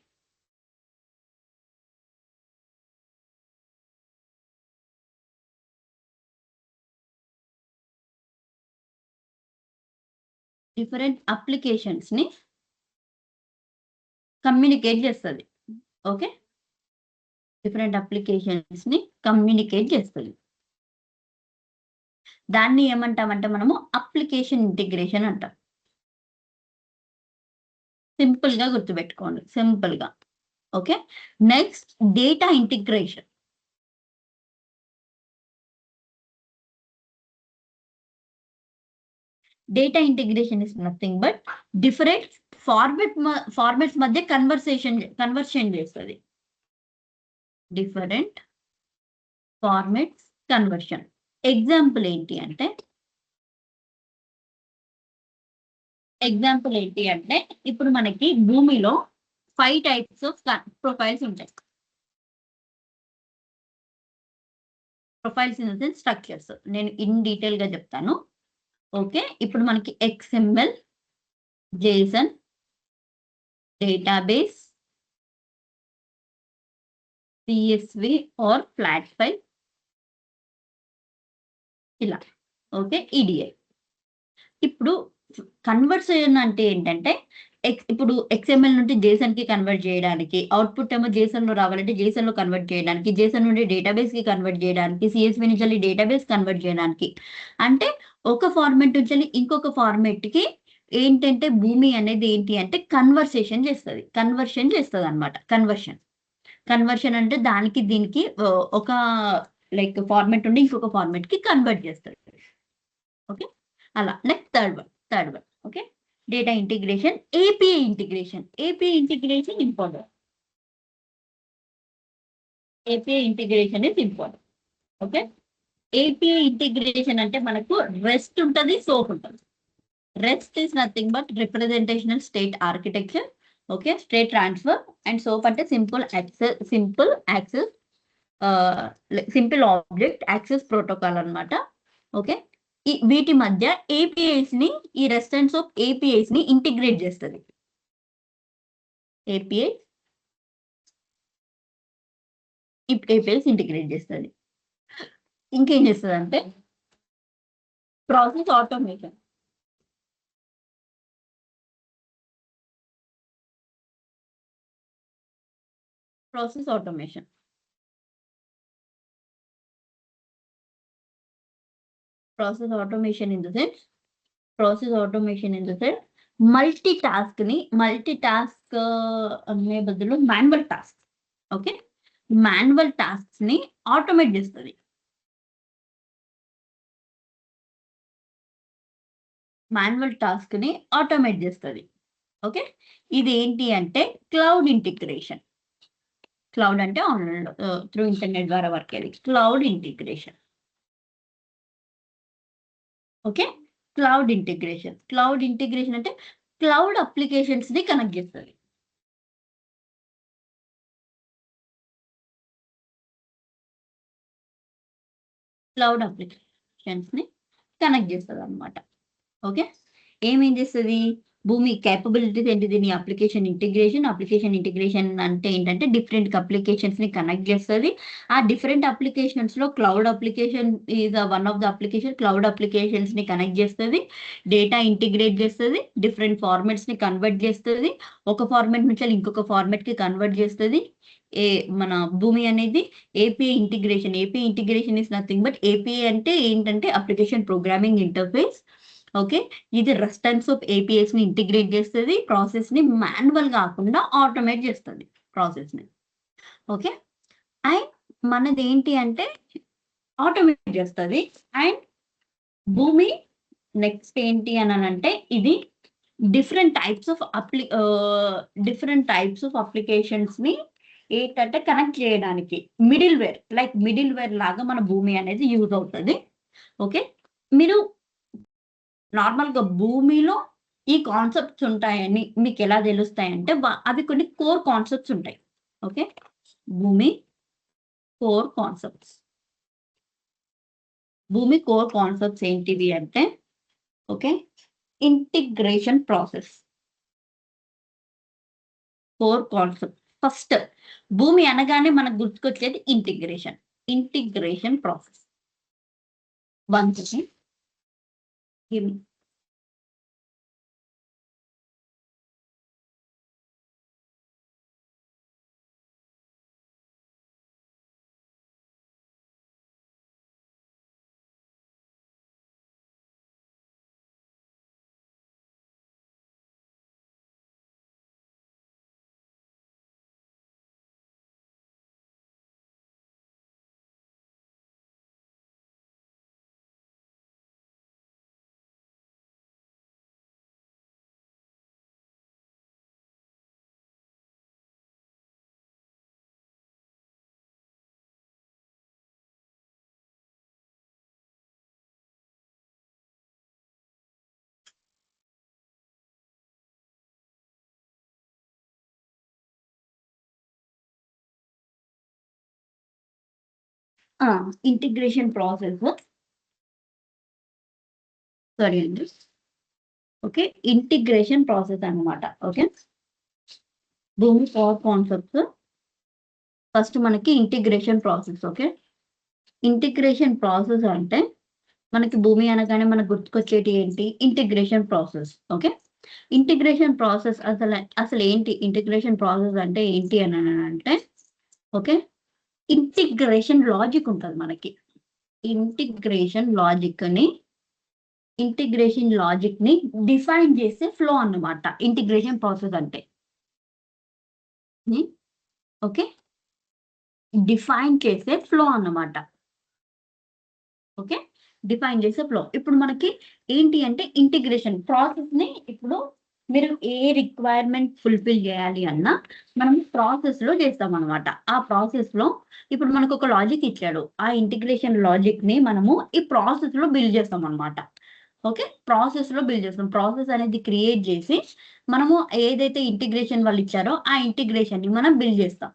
డిఫరెంట్ అప్లికేషన్స్ ని కమ్యూనికేట్ చేస్తుంది. ఓకే, డిఫరెంట్ అప్లికేషన్స్ ని కమ్యూనికేట్ చేస్తుంది. దాన్ని ఏమంటామంటే మనము అప్లికేషన్ ఇంటిగ్రేషన్ అంటాం. సింపుల్ గా గుర్తుపెట్టుకోండి, సింపుల్ గా okay. Next data integration. Data integration is nothing but different formats మధ్య కన్వర్షన్ చేస్తుంది. Different formats conversion. ఎగ్జాంపుల్ ఏంటి అంటే ఇప్పుడు మనకి భూమిలో 5 టైప్స్ ఆఫ్ ప్రొఫైల్స్ ఉంటాయి. Profiles in the sense structures. నేను ఇన్ డీటెయిల్ గా చెప్తాను. ఓకే. ఇప్పుడు మనకి XML, JSON, database, CSV or flat file, ఇలా. ఓకే. EDI. ఇప్పుడు కన్వర్షన్ అంటే ఏంటంటే ఇప్పుడు XML నుండి JSON కి కన్వర్ట్ చేయడానికి, అవుట్పుట్ ఏమో JSON లో రావాలంటే JSON లో కన్వర్ట్ చేయడానికి, JSON నుండి డేటాబేస్ కి కన్వర్ట్ చేయడానికి, CSV నుంచి డేటాబేస్ కన్వర్ట్ చేయడానికి, అంటే ఒక ఫార్మాట్ నుంచి ఇంకొక ఫార్మాట్ కి ఏంటంటే భూమి అనేది ఏంటి అంటే కన్వర్షన్ చేస్తుంది అనమాట. కన్వర్షన్ అంటే దానికి దీనికి ఒక లైక్ ఫార్మాట్ నుండి ఇంకొక ఫార్మాట్ కి కన్వర్ట్ చేస్తుంది. ఓకే. అలా. Next third one. Okay. Data integration, API integration. API integration important. API integration is important. Okay. API integration అంటే మనకు రెస్ట్ ఉంటుంది, సోప్ ఉంటుంది. REST is nothing but representational state architecture. Okay. State transfer. And SOAP అంటే simple access simple object access protocol అన్నమాట. Okay. వీటి మధ్య APIs ని ఈ రెస్ట్ అండ్ సోప్ APIs ని ఇంటిగ్రేట్ చేస్తుంది. APIs ఇంటిగ్రేట్ చేస్తుంది. ఇంకేం చేస్తుంది అంటే process automation. Process automation in the sense multi task అనే బదులు manual task. Okay. Manual tasks ని ఆటోమేట్ చేస్తుంది. ఓకే. ఇది ఏంటి అంటే క్లౌడ్ ఇంటిగ్రేషన్. క్లౌడ్ అంటే ఆన్లైన్ త్రూ ఇంటర్నెట్ ద్వారా వర్క్ అయ్యేది cloud integration. Okay. Cloud integration అంటే క్లౌడ్ అప్లికేషన్స్ ని కనెక్ట్ చేస్తుంది. అనమాట. ఓకే. ఏమేం చేస్తుంది భూమి క్యాపబిలిటీస్ ఏంటి? దీని అప్లికేషన్ ఇంటిగ్రేషన్ అంటే ఏంటంటే డిఫరెంట్ అప్లికేషన్స్ ని కనెక్ట్ చేస్తుంది. ఆ డిఫరెంట్ అప్లికేషన్స్ లో cloud application is one of the application. Cloud applications ని కనెక్ట్ చేస్తుంది, డేటా ఇంటిగ్రేట్ చేస్తుంది, డిఫరెంట్ ఫార్మాట్స్ ని కన్వర్ట్ చేస్తుంది, ఒక ఫార్మాట్ నుంచి ఇంకొక ఫార్మాట్ కి కన్వర్ట్ చేస్తుంది. మన భూమి అనేది API integration is nothing but API అంటే ఏంటంటే అప్లికేషన్ ప్రోగ్రామింగ్ ఇంటర్ఫేస్. ఓకే. ఇది రెస్ట్ అండ్ సోప్ APIs ని ఇంటిగ్రేట్ చేస్తుంది, ప్రాసెస్ ని మాన్యువల్ కాకుండా ఆటోమేట్ చేస్తుంది ప్రాసెస్ ని. ఓకే. అండ్ మనది ఏంటి అంటే ఆటోమేట్ చేస్తుంది. అండ్ భూమి నెక్స్ట్ ఏంటి అని అంటే ఇది డిఫరెంట్ టైప్స్ ఆఫ్ అప్లికేషన్స్ ని ఏంటంటే కనెక్ట్ చేయడానికి మిడిల్ వేర్ లాగా మన భూమి అనేది యూజ్ అవుతుంది. ఓకే. మీరు నార్మల్ గా భూమిలో ఈ కాన్సెప్ట్స్ ఉంటాయని మీకు ఎలా తెలుస్తాయంటే అవి కొన్ని కోర్ కాన్సెప్ట్స్ ఉంటాయి. ఓకే. భూమి కోర్ కాన్సెప్ట్స్ ఏంటివి అంటే okay integration process. Core concept first Boomi అనగానే మనకు గుర్తుకొచ్చేది integration process. 1 second. Integration process sorry అండి. ఓకే, ఇంటిగ్రేషన్ ప్రాసెస్ అన్నమాట. Okay, Boomi power concepts first మనకి integration process. Okay, integration process అంటే మనకి భూమి అనగానే మనకు గుర్తుకొచ్చేటి ఏంటి? Integration process. Okay, integration process అసలు ఏంటి? ఇంటిగ్రేషన్ ప్రాసెస్ అంటే ఏంటి అని అంటే ఓకే, ఇంటిగ్రేషన్ లాజిక్ ఉంటుంది మనకి. ఇంటిగ్రేషన్ లాజిక్ ని డిఫైన్ చేసే ఫ్లో అన్నమాట ఇంటిగ్రేషన్ ప్రాసెస్ అంటే. ఓకే, డిఫైన్ చేసే ఫ్లో అన్నమాట. ఓకే, డిఫైన్ చేసే ఫ్లో. ఇప్పుడు మనకి ఏంటి అంటే ఇంటిగ్రేషన్ ప్రాసెస్ ని ఇప్పుడు మీరు ఏ రిక్వైర్మెంట్ ఫుల్ఫిల్ చేయాలి అన్నా మనం ప్రాసెస్ లో చేస్తాం అనమాట. ఆ ప్రాసెస్ లో ఇప్పుడు మనకు ఒక లాజిక్ ఇచ్చాడు, ఆ ఇంటిగ్రేషన్ లాజిక్ ని మనము ఈ ప్రాసెస్ లో బిల్డ్ చేస్తాం అనమాట. ఓకే, ప్రాసెస్ లో బిల్డ్ చేస్తాం. ప్రాసెస్ అనేది క్రియేట్ చేసి మనము ఏదైతే ఇంటిగ్రేషన్ వాళ్ళు ఇచ్చారో ఆ ఇంటిగ్రేషన్ ని మనం బిల్డ్ చేస్తాం.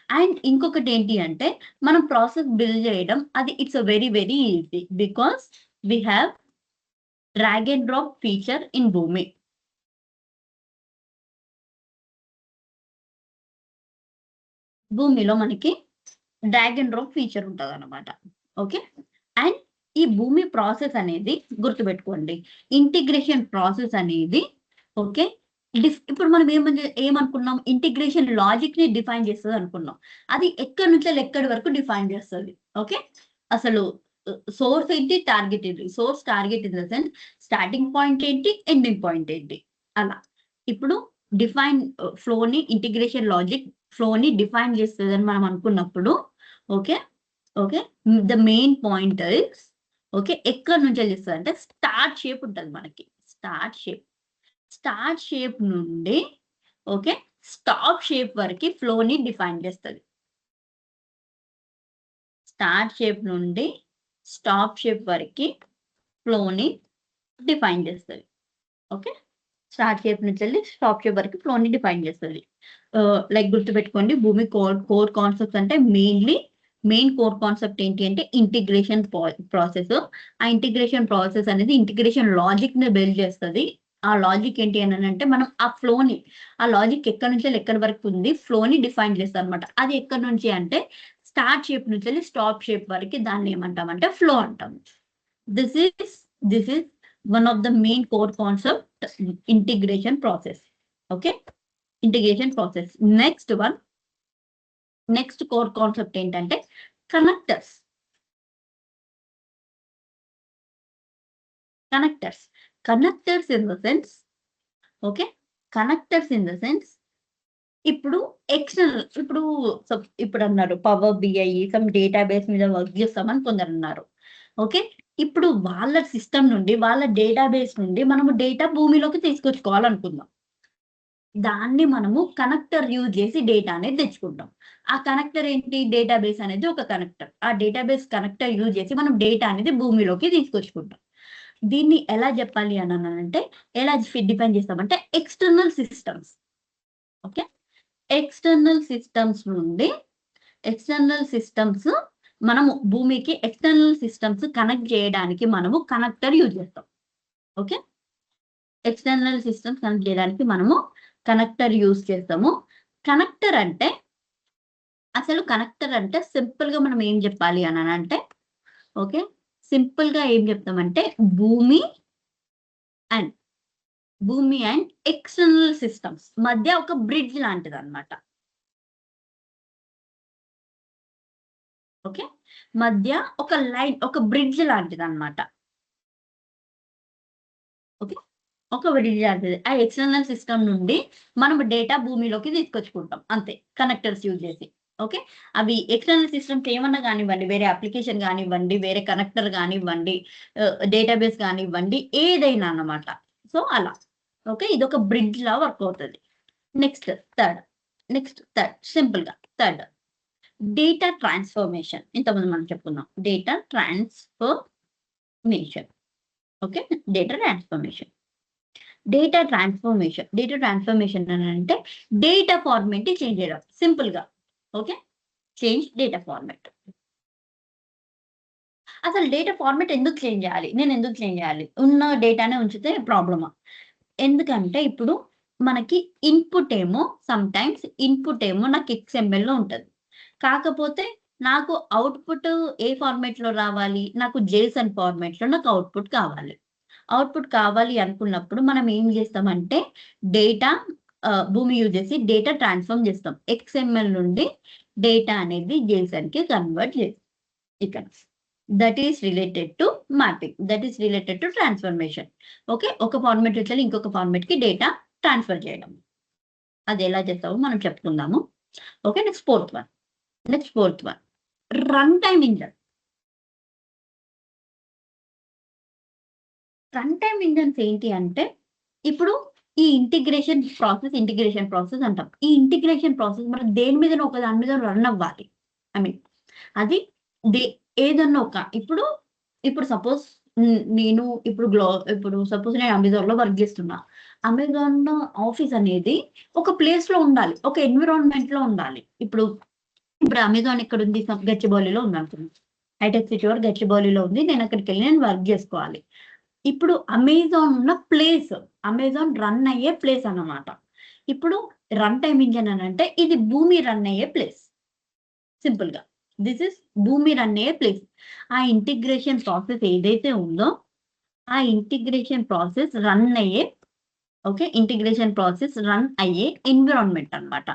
అండ్ ఇంకొకటి ఏంటి అంటే మనం ప్రాసెస్ బిల్డ్ చేయడం అది it's very very easy because we have drag and drop feature in భూమి. భూమిలో మనకి డ్రాగ్ అండ్ డ్రాప్ ఫీచర్ ఉంటుంది అనమాట. ఓకే, అండ్ ఈ భూమి ప్రాసెస్ అనేది గుర్తుపెట్టుకోండి, ఇంటిగ్రేషన్ ప్రాసెస్ అనేది ఓకే ఇప్పుడు మనం ఏమనుకున్నాం? ఇంటిగ్రేషన్ లాజిక్ ని డిఫైన్ చేస్తుంది అనుకున్నాం. అది ఎక్కడి నుంచి ఎక్కడి వరకు డిఫైన్ చేస్తుంది? ఓకే, అసలు సోర్స్ ఏంటి, టార్గెట్ ఏంటి? Source target in the sense starting point ఏంటి, ఎండింగ్ పాయింట్ ఏంటి, అలా. ఇప్పుడు డిఫైన్ ఫ్లోని ఇంటిగ్రేషన్ లాజిక్ ఫ్లోని డిఫైన్ చేస్తుంది అని మనం అనుకున్నప్పుడు okay okay the main point is okay ఎక్కడి నుంచి చేస్తుంది అంటే స్టార్ట్ షేప్ ఉంటుంది మనకి. స్టార్ట్ షేప్ నుండి ఓకే స్టాప్ షేప్ వరకు ఫ్లోని డిఫైన్ చేస్తుంది. స్టార్ట్ షేప్ నుండి స్టాప్ షేప్ వరకు ఫ్లోని డిఫైన్ చేస్తుంది. ఓకే, స్టార్ట్ షేప్ నుంచి వెళ్ళి స్టాప్ షేప్ వరకు ఫ్లోని డిఫైన్ చేస్తుంది. లైక్ గుర్తుపెట్టుకోండి, భూమి కోర్ కాన్సెప్ట్స్ అంటే మెయిన్ కోర్ కాన్సెప్ట్ ఏంటి అంటే ఇంటిగ్రేషన్ ప్రాసెస్. ఆ ఇంటిగ్రేషన్ ప్రాసెస్ అనేది ఇంటిగ్రేషన్ లాజిక్ ని బిల్డ్ చేస్తుంది. ఆ లాజిక్ ఏంటి అని అంటే మనం ఆ లాజిక్ ఎక్కడి నుంచి ఎక్కడి వరకు ఉంది ఫ్లోని డిఫైన్ చేస్తాం అనమాట. అది ఎక్కడి నుంచి అంటే స్టార్ట్ షేప్ నుంచి వెళ్ళి స్టాప్ షేప్ వరకు దాన్ని ఏమంటామంటే ఫ్లో అంటాం. This is one of the main core concept integration process. Okay, integration process. Next core concept ఏంటంటే connectors in the sense okay connectors in the sense ఇప్పుడు ఎక్స్టర్నల్ ఇప్పుడు అన్నారు పవర్ బిఐ సమ్ డేటాబేస్ మీద work చేస్తామని కొందరు అన్నారు. Okay, ఇప్పుడు వాళ్ళ సిస్టమ్ నుండి వాళ్ళ డేటాబేస్ నుండి మనము డేటా భూమిలోకి తీసుకొచ్చుకోవాలనుకుందాం. దాన్ని మనము కనెక్టర్ యూజ్ చేసి డేటా అనేది తెచ్చుకుంటాం. ఆ కనెక్టర్ ఏంటి? డేటాబేస్ అనేది ఒక కనెక్టర్. ఆ డేటాబేస్ కనెక్టర్ యూజ్ చేసి మనం డేటా అనేది భూమిలోకి తీసుకొచ్చుకుంటాం. దీన్ని ఎలా చెప్పాలి అని అంటే ఎలా డిఫైన్ చేస్తామంటే external systems. Okay, external systems మనము భూమికి ఎక్స్టర్నల్ సిస్టమ్స్ కనెక్ట్ చేయడానికి మనము కనెక్టర్ యూజ్ చేస్తాం. ఓకే, ఎక్స్టర్నల్ సిస్టమ్స్ కనెక్ట్ చేయడానికి మనము కనెక్టర్ యూజ్ చేస్తాము. కనెక్టర్ అంటే సింపుల్ గా మనం ఏం చెప్పాలి అని అంటే ఓకే సింపుల్ గా ఏం చెప్తామంటే భూమి అండ్ ఎక్స్టర్నల్ సిస్టమ్స్ మధ్య ఒక బ్రిడ్జ్ లాంటిది అనమాట. ఓకే, మధ్య ఒక లైన్ ఒక బ్రిడ్జ్ లాంటిది అనమాట. ఓకే, ఒక బ్రిడ్జ్ లాంటిది. ఆ ఎక్స్టర్నల్ సిస్టమ్ నుండి మనం డేటా భూమిలోకి తీసుకొచ్చుకుంటాం అంతే కనెక్టర్స్ యూజ్ చేసి. ఓకే, అవి ఎక్స్టర్నల్ సిస్టమ్స్ ఏమన్నా కానివ్వండి, వేరే అప్లికేషన్ కానివ్వండి, వేరే కనెక్టర్ కానివ్వండి, డేటాబేస్ కానివ్వండి, ఏదైనా అన్నమాట. సో అలా ఓకే ఇది ఒక బ్రిడ్జ్ లా వర్క్ అవుతుంది. నెక్స్ట్ థర్డ్ సింపుల్ గా డేటా ట్రాన్స్ఫర్మేషన్. ఇంతకుముందు మనం చెప్పుకున్నాం data transformation. Okay, data transformation అని అంటే డేటా ఫార్మేట్ చేంజ్ చేయడం సింపుల్ గా. Okay, change data format. అసలు డేటా ఫార్మాట్ ఎందుకు చేంజ్ చేయాలి? నేను ఎందుకు చేంజ్ చేయాలి? ఉన్న డేటానే ఉంచితే ప్రాబ్లమా? ఎందుకంటే ఇప్పుడు మనకి ఇన్పుట్ ఏమో నాకు XMLలో ఉంటది. కాకపోతే నాకు అవుట్‌పుట్ ఏ ఫార్మాట్‌లో రావాలి? నాకు JSON ఫార్మాట్‌లో నాకు అవుట్‌పుట్ కావాలి. అవుట్‌పుట్ కావాలి అనుకున్నప్పుడు మనం ఏం చేస్తామంటే డేటా భూమి యూజ్ చేసి డేటా ట్రాన్స్‌ఫార్మ్ చేస్తాం. XML నుండి డేటా అనేది JSONకి కన్వర్ట్ చేస్తాం ఇక్కడ. That is related to mapping. That is related to transformation. Okay. ఒక ఫార్మాట్ నుంచి ఇంకొక ఫార్మాట్‌కి డేటా ట్రాన్స్‌ఫర్ చేయడం. అది ఎలా చేస్తామో మనం చెప్పుకుందాము. Okay. Next fourth one. Run time engine. Run time engines ఏంటి అంటే ఇప్పుడు ఈ ఇంటిగ్రేషన్ ప్రాసెస్ అంటాం. ఈ ఇంటిగ్రేషన్ ప్రాసెస్ మనం దేని మీదనో ఒక దాని మీద రన్ అవ్వాలి. ఐ మీన్ అది దే ఏదన్నా ఒక ఇప్పుడు సపోజ్ నేను ఇప్పుడు సపోజ్ నేను అమెజాన్‌లో వర్క్ చేస్తున్నా. అమెజాన్ ఆఫీస్ అనేది ఒక ప్లేస్‌లో ఉండాలి. ఒక ఎన్విరాన్మెంట్‌లో ఉండాలి. ఇప్పుడు అమెజాన్ ఎక్కడుంది? గచ్చిబౌలిలో ఉందనుకుందాం. హైటెక్ సిటీ వారు గచ్చిబౌలిలో ఉంది. నేను అక్కడికెళ్ళి వర్క్ చేసుకోవాలి. ఇప్పుడు అమెజాన్ రన్ అయ్యే ప్లేస్ అన్నమాట. ఇప్పుడు రన్ టైమ్ ఇంజిన్ అనంటే ఇది భూమి రన్ అయ్యే ప్లేస్. సింపుల్‌గా. దిస్ ఈస్ భూమి రన్ అయ్యే ప్లేస్. ఆ ఇంటిగ్రేషన్ ప్రాసెస్ ఏదైతే ఉందో, ఆ ఇంటిగ్రేషన్ ప్రాసెస్ రన్ అయ్యే ఓకే. ఇంటిగ్రేషన్ ప్రాసెస్ రన్ అయ్యే ఎన్విరాన్మెంట్ అన్నమాట.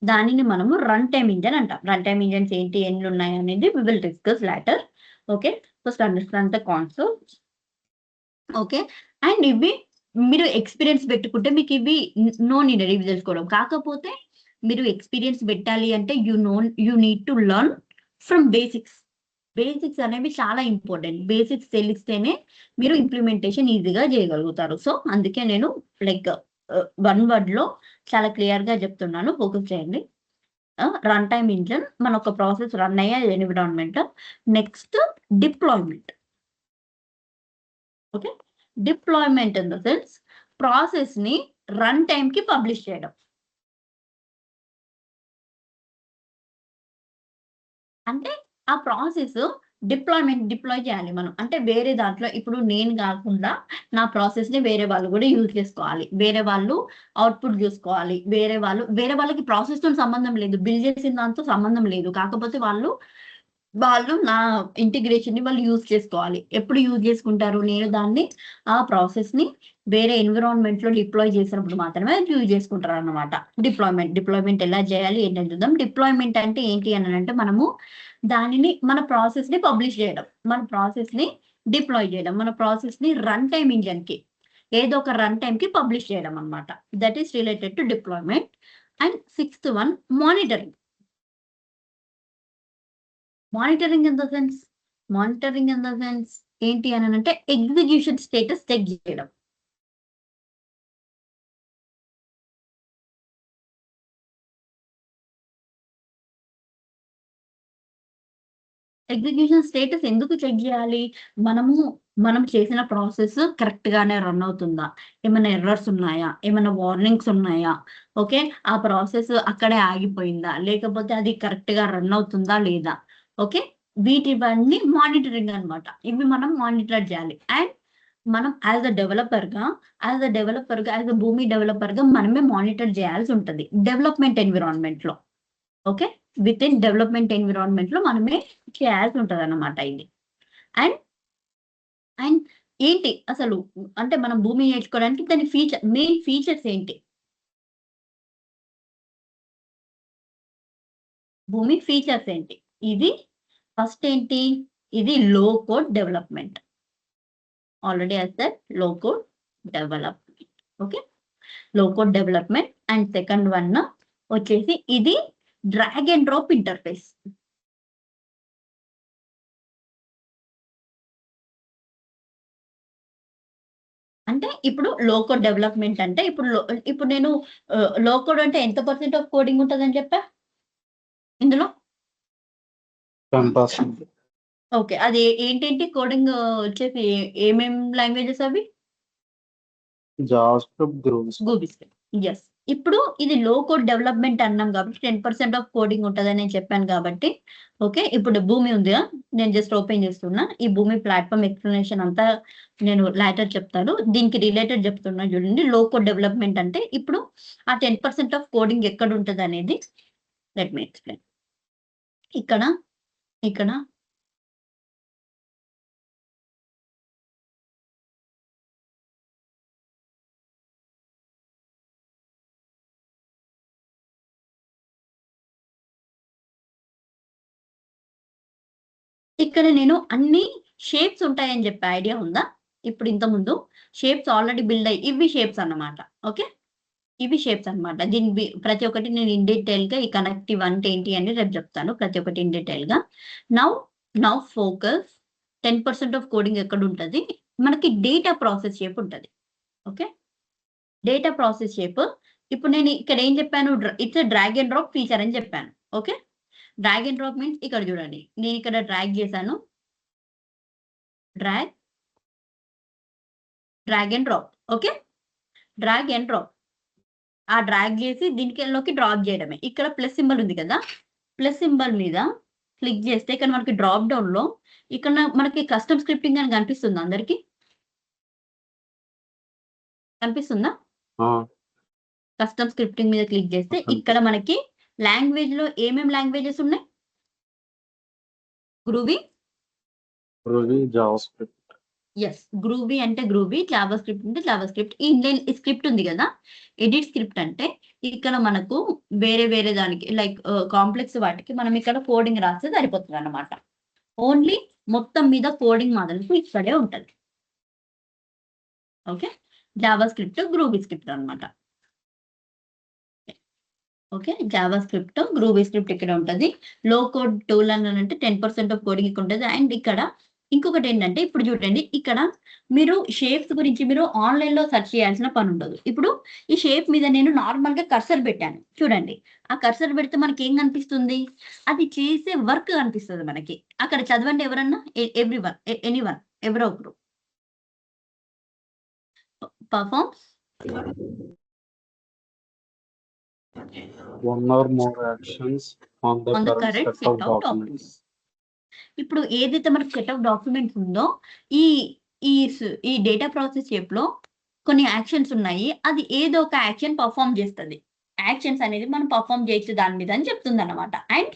దానిని మనము రన్ టైమ్ ఇంజిన్ అంటాం. రన్ టైమ్ ఇంజిన్స్ ఏంటి? ఎన్నున్నాయి అనేది we will discuss later. Okay. First understand the concepts. Okay. And ఇవి మీరు ఎక్స్‌పీరియన్స్ పెట్టుకుంటే మీకు ఇవి నో నీడ్ ఇవి తెలుసుకోవడం. కాకపోతే మీరు ఎక్స్‌పీరియన్స్ పెట్టాలి అంటే you need to learn from basics. Basics అనేవి చాలా ఇంపార్టెంట్. బేసిక్స్ తెలిస్తేనే మీరు ఇంప్లిమెంటేషన్ ఈజీగా చేయగలుగుతారు. సో, అందుకే నేను లైక్ వన్ వర్డ్‌లో చాలా క్లియర్‌గా చెప్తున్నాను. ఫోకస్ చేయండి. రన్ టైమ్ ఇంజిన్ మన ఒక ప్రాసెస్ రన్ అయ్యే environment. Next deployment. Okay. Deployment in the sense ప్రాసెస్‌ని రన్ టైమ్‌కి పబ్లిష్ చేయడం. అంటే ఆ ప్రాసెస్ డిప్లాయ్ చేయాలి మనం. అంటే వేరే దాంట్లో ఇప్పుడు నేను గాకుండా నా ప్రాసెస్‌ని వేరే వాళ్ళు గూడా యూజ్ చేసుకోవాలి. వేరే వాళ్ళు అవుట్‌పుట్ జూసుకోవాలి. వేరే వాళ్ళకి ప్రాసెస్‌తోని సంబంధం లేదు. బిల్డ్ చేసిన దాంతో సంబంధం లేదు. కాకపోతే వాళ్ళు నా ఇంటిగ్రేషన్‌ని వాళ్ళు యూజ్ చేసుకోవాలి. ఎప్పుడు యూజ్ చేసుకుంటారు? నేను దాన్ని ఆ ప్రాసెస్‌ని వేరే ఎన్విరాన్మెంట్‌లో డిప్లాయ్ చేసినప్పుడు మాత్రమే యూజ్ చేసుకుంటారన్నమాట. డిప్లాయ్‌మెంట్ ఎలా చేయాలి? ఏంటని చూద్దాం. డిప్లాయ్‌మెంట్ అంటే ఏంటి అనంటే మనము దానిని మన ప్రాసెస్‌ని పబ్లిష్ చేయడం. మన ప్రాసెస్‌ని డిప్లాయ్ చేయడం. మన ప్రాసెస్‌ని రన్ టైమ్ ఇంజిన్‌కి ఏదో ఒక రన్ టైమ్‌కి పబ్లిష్ చేయడం అన్నమాట. That is related to deployment. And sixth one monitoring. Monitoring in the sense ఏంటి అనంటే ఎగ్జిక్యూషన్ స్టేటస్ చెక్ చేయడం. ఎగ్జిక్యూషన్ స్టేటస్ ఎందుకు చెక్ జేయాలి? మనం చేసిన ప్రాసెస్ కరెక్ట్‌గానే రన్ అవుతుందా? ఏమైనా ఎర్రర్స్ ఉన్నాయా? ఏమైనా వార్నింగ్స్ ఉన్నాయా? ఓకే. ఆ ప్రాసెస్ అక్కడే ఆగిపోయిందా? లేకపోతే అది కరెక్ట్‌గా రన్ అవుతుందా లేదా? ఓకే. వీటివన్నీ మానిటరింగ్ అన్నమాట. ఇవి మనం మానిటర్ జేయాలి. అండ్ మనం యాస్ ఎ డెవలపర్‌గా, యాస్ ఎ భూమి డెవలపర్‌గా మనమే మానిటర్ జేయాల్సి ఉంటది. డెవలప్‌మెంట్ ఎన్విరాన్మెంట్‌లో. ఓకే. వితిన్ డెవలప్‌మెంట్ ఎన్విరాన్మెంట్‌లో మనమే చేయాల్సి ఉంటదన్నమాట ఇది. అండ్, అండ్ ఏంటి అసలు అంటే మనం భూమి నేర్చుకోవడానికి దాని మెయిన్ ఫీచర్స్ ఏంటి? భూమి ఫీచర్స్ ఏంటి? ఇది ఫస్ట్ ఏంటి? ఇది లో code development. Already I said లో కోడ్ డెవలప్‌మెంట్. ఓకే. లో code development and second one వచ్చేసి ఇది డ్రాగ్ అండ్ డ్రాప్ ఇంటర్ఫేస్. అంటే ఇప్పుడు లో కోడ్ డెవలప్‌మెంట్ అంటే ఇప్పుడు నేను లో కోడ్ అంటే ఎంత పర్సెంట్ ఆఫ్ కోడింగ్ ఉంటదని చెప్పా? ఇందులో? 10%. ఓకే. అది ఏంటేంటి కోడింగ్ వచ్చేసి ఏమేం లాంగ్వేజెస్ అవి? JavaScript, group. Groovy script. Yes. ఇప్పుడు ఇది లో కోడ్ డెవలప్మెంట్ అన్నాం కాబట్టి 10% ఆఫ్ కోడింగ్ ఉంటుందని నేను చెప్పాను కాబట్టి ఓకే. ఇప్పుడు భూమి ఉందిగా, నేను జస్ట్ ఓపెన్ చేస్తున్నా. ఈ భూమి ప్లాట్ఫామ్ ఎక్స్ప్లెనేషన్ అంతా నేను లాటర్ చెప్తాను. దీనికి రిలేటెడ్ చెప్తున్నా చూడండి. లో కోడ్ డెవలప్మెంట్ అంటే ఇప్పుడు ఆ 10% ఆఫ్ కోడింగ్ ఎక్కడ ఉంటుంది అనేది లెట్ మీ ఎక్స్ప్లెయిన్. ఇక్కడ ఇక్కడ ఇక్కడ నేను అన్ని షేప్స్ ఉంటాయని చెప్పే ఐడియా ఉందా? ఇప్పుడు ఇంతకుముందు షేప్స్ ఆల్రెడీ బిల్డ్ అయ్యి ఇవి షేప్స్ అన్నమాట. ఓకే. ఇవి షేప్స్ అన్నమాట. దీని ప్రతి ఒక్కటి నేను ఇన్ డీటెయిల్‌గా ఈ కనెక్టివ్ అంటే ఏంటి అని రేపు చెప్తాను. ప్రతి ఒక్కటి ఇన్ డీటెయిల్‌గా. నౌ ఫోకస్ 10% ఆఫ్ కోడింగ్ ఎక్కడ ఉంటది? మనకి డేటా ప్రాసెస్ షేప్ ఉంటది. ఓకే. డేటా ప్రాసెస్ షేప్ ఇప్పుడు నేను ఇక్కడ ఏం చెప్పాను? It's drag and drop feature అని చెప్పాను. Okay. Drag and drop means ఇక్కడ చూడండి. నేను ఇక్కడ డ్రాగ్ చేశాను. Drag and drop. Okay. Drag and drop. ఆ డ్రాగ్ చేసి దీనిలోకి డ్రాప్ చేయడమే. ఇక్కడ ప్లస్ సింబల్ ఉంది కదా, ప్లస్ సింబల్ మీద క్లిక్ చేస్తే ఇక్కడ మనకి డ్రాప్ డౌన్ లో ఇక్కడ మనకి కస్టమ్ స్క్రిప్టింగ్ అని కనిపిస్తుంది. అందరికి కనిపిస్తుందా? కస్టమ్ స్క్రిప్టింగ్ మీద క్లిక్ చేస్తే ఇక్కడ మనకి లాంగ్వేజ్ లో ఏమేం లాంగ్వేజెస్ ఉన్నాయి? Groovy, JavaScript. Yes, Groovy అంటే గ్రూవీ, జావా స్క్రిప్ట్ అంటే జావా స్క్రిప్ట్. ఈ స్క్రిప్ట్ ఉంది కదా, ఎడిట్ స్క్రిప్ట్ అంటే ఇక్కడ మనకు వేరే వేరే దానికి లైక్ కాంప్లెక్స్ వాటికి మనం ఇక్కడ కోడింగ్ రాస్తే సరిపోతుంది అన్నమాట. ఓన్లీ మొత్తం మీద కోడింగ్ మాత్రం ఇక్కడే ఉంటది. Okay. JavaScript, Groovy script అన్నమాట. Okay. JavaScript, Groovy script ఇక్కడ ఉంటది. లో కోడ్ టూల్ అని అంటే 10% ఆఫ్ కోడింగ్ ఇక్కడ ఉంటుంది. అండ్ ఇక్కడ ఇంకొకటి ఏంటంటే ఇప్పుడు చూడండి, ఇక్కడ మీరు షేప్స్ గురించి మీరు ఆన్లైన్ లో సెర్చ్ చేయాల్సిన పని ఉండదు. ఇప్పుడు ఈ షేప్ మీద నేను నార్మల్ గా కర్సర్ పెట్టాను చూడండి. ఆ కర్సర్ పెడితే మనకి ఏం కనిపిస్తుంది? అది చేసే వర్క్ కనిపిస్తుంది మనకి. అక్కడ చదవండి ఎవరన్నా, ఎవ్రీవన్, ఎనీవన్, ఎవరో ఒకరు. Performs One or more actions on the current set of documents. ఇప్పుడు ఏదైతే మనకి సెట్ ఆఫ్ డాక్యుమెంట్స్ ఉందో ఈ ఈ డేటా ప్రాసెస్ షేప్ లో కొన్ని యాక్షన్స్ ఉన్నాయి. అది ఏదో ఒక యాక్షన్ పర్ఫామ్ చేస్తుంది. యాక్షన్స్ అనేది మనం పర్ఫామ్ చేయొచ్చు దాని మీద అని చెప్తుంది అన్నమాట. అండ్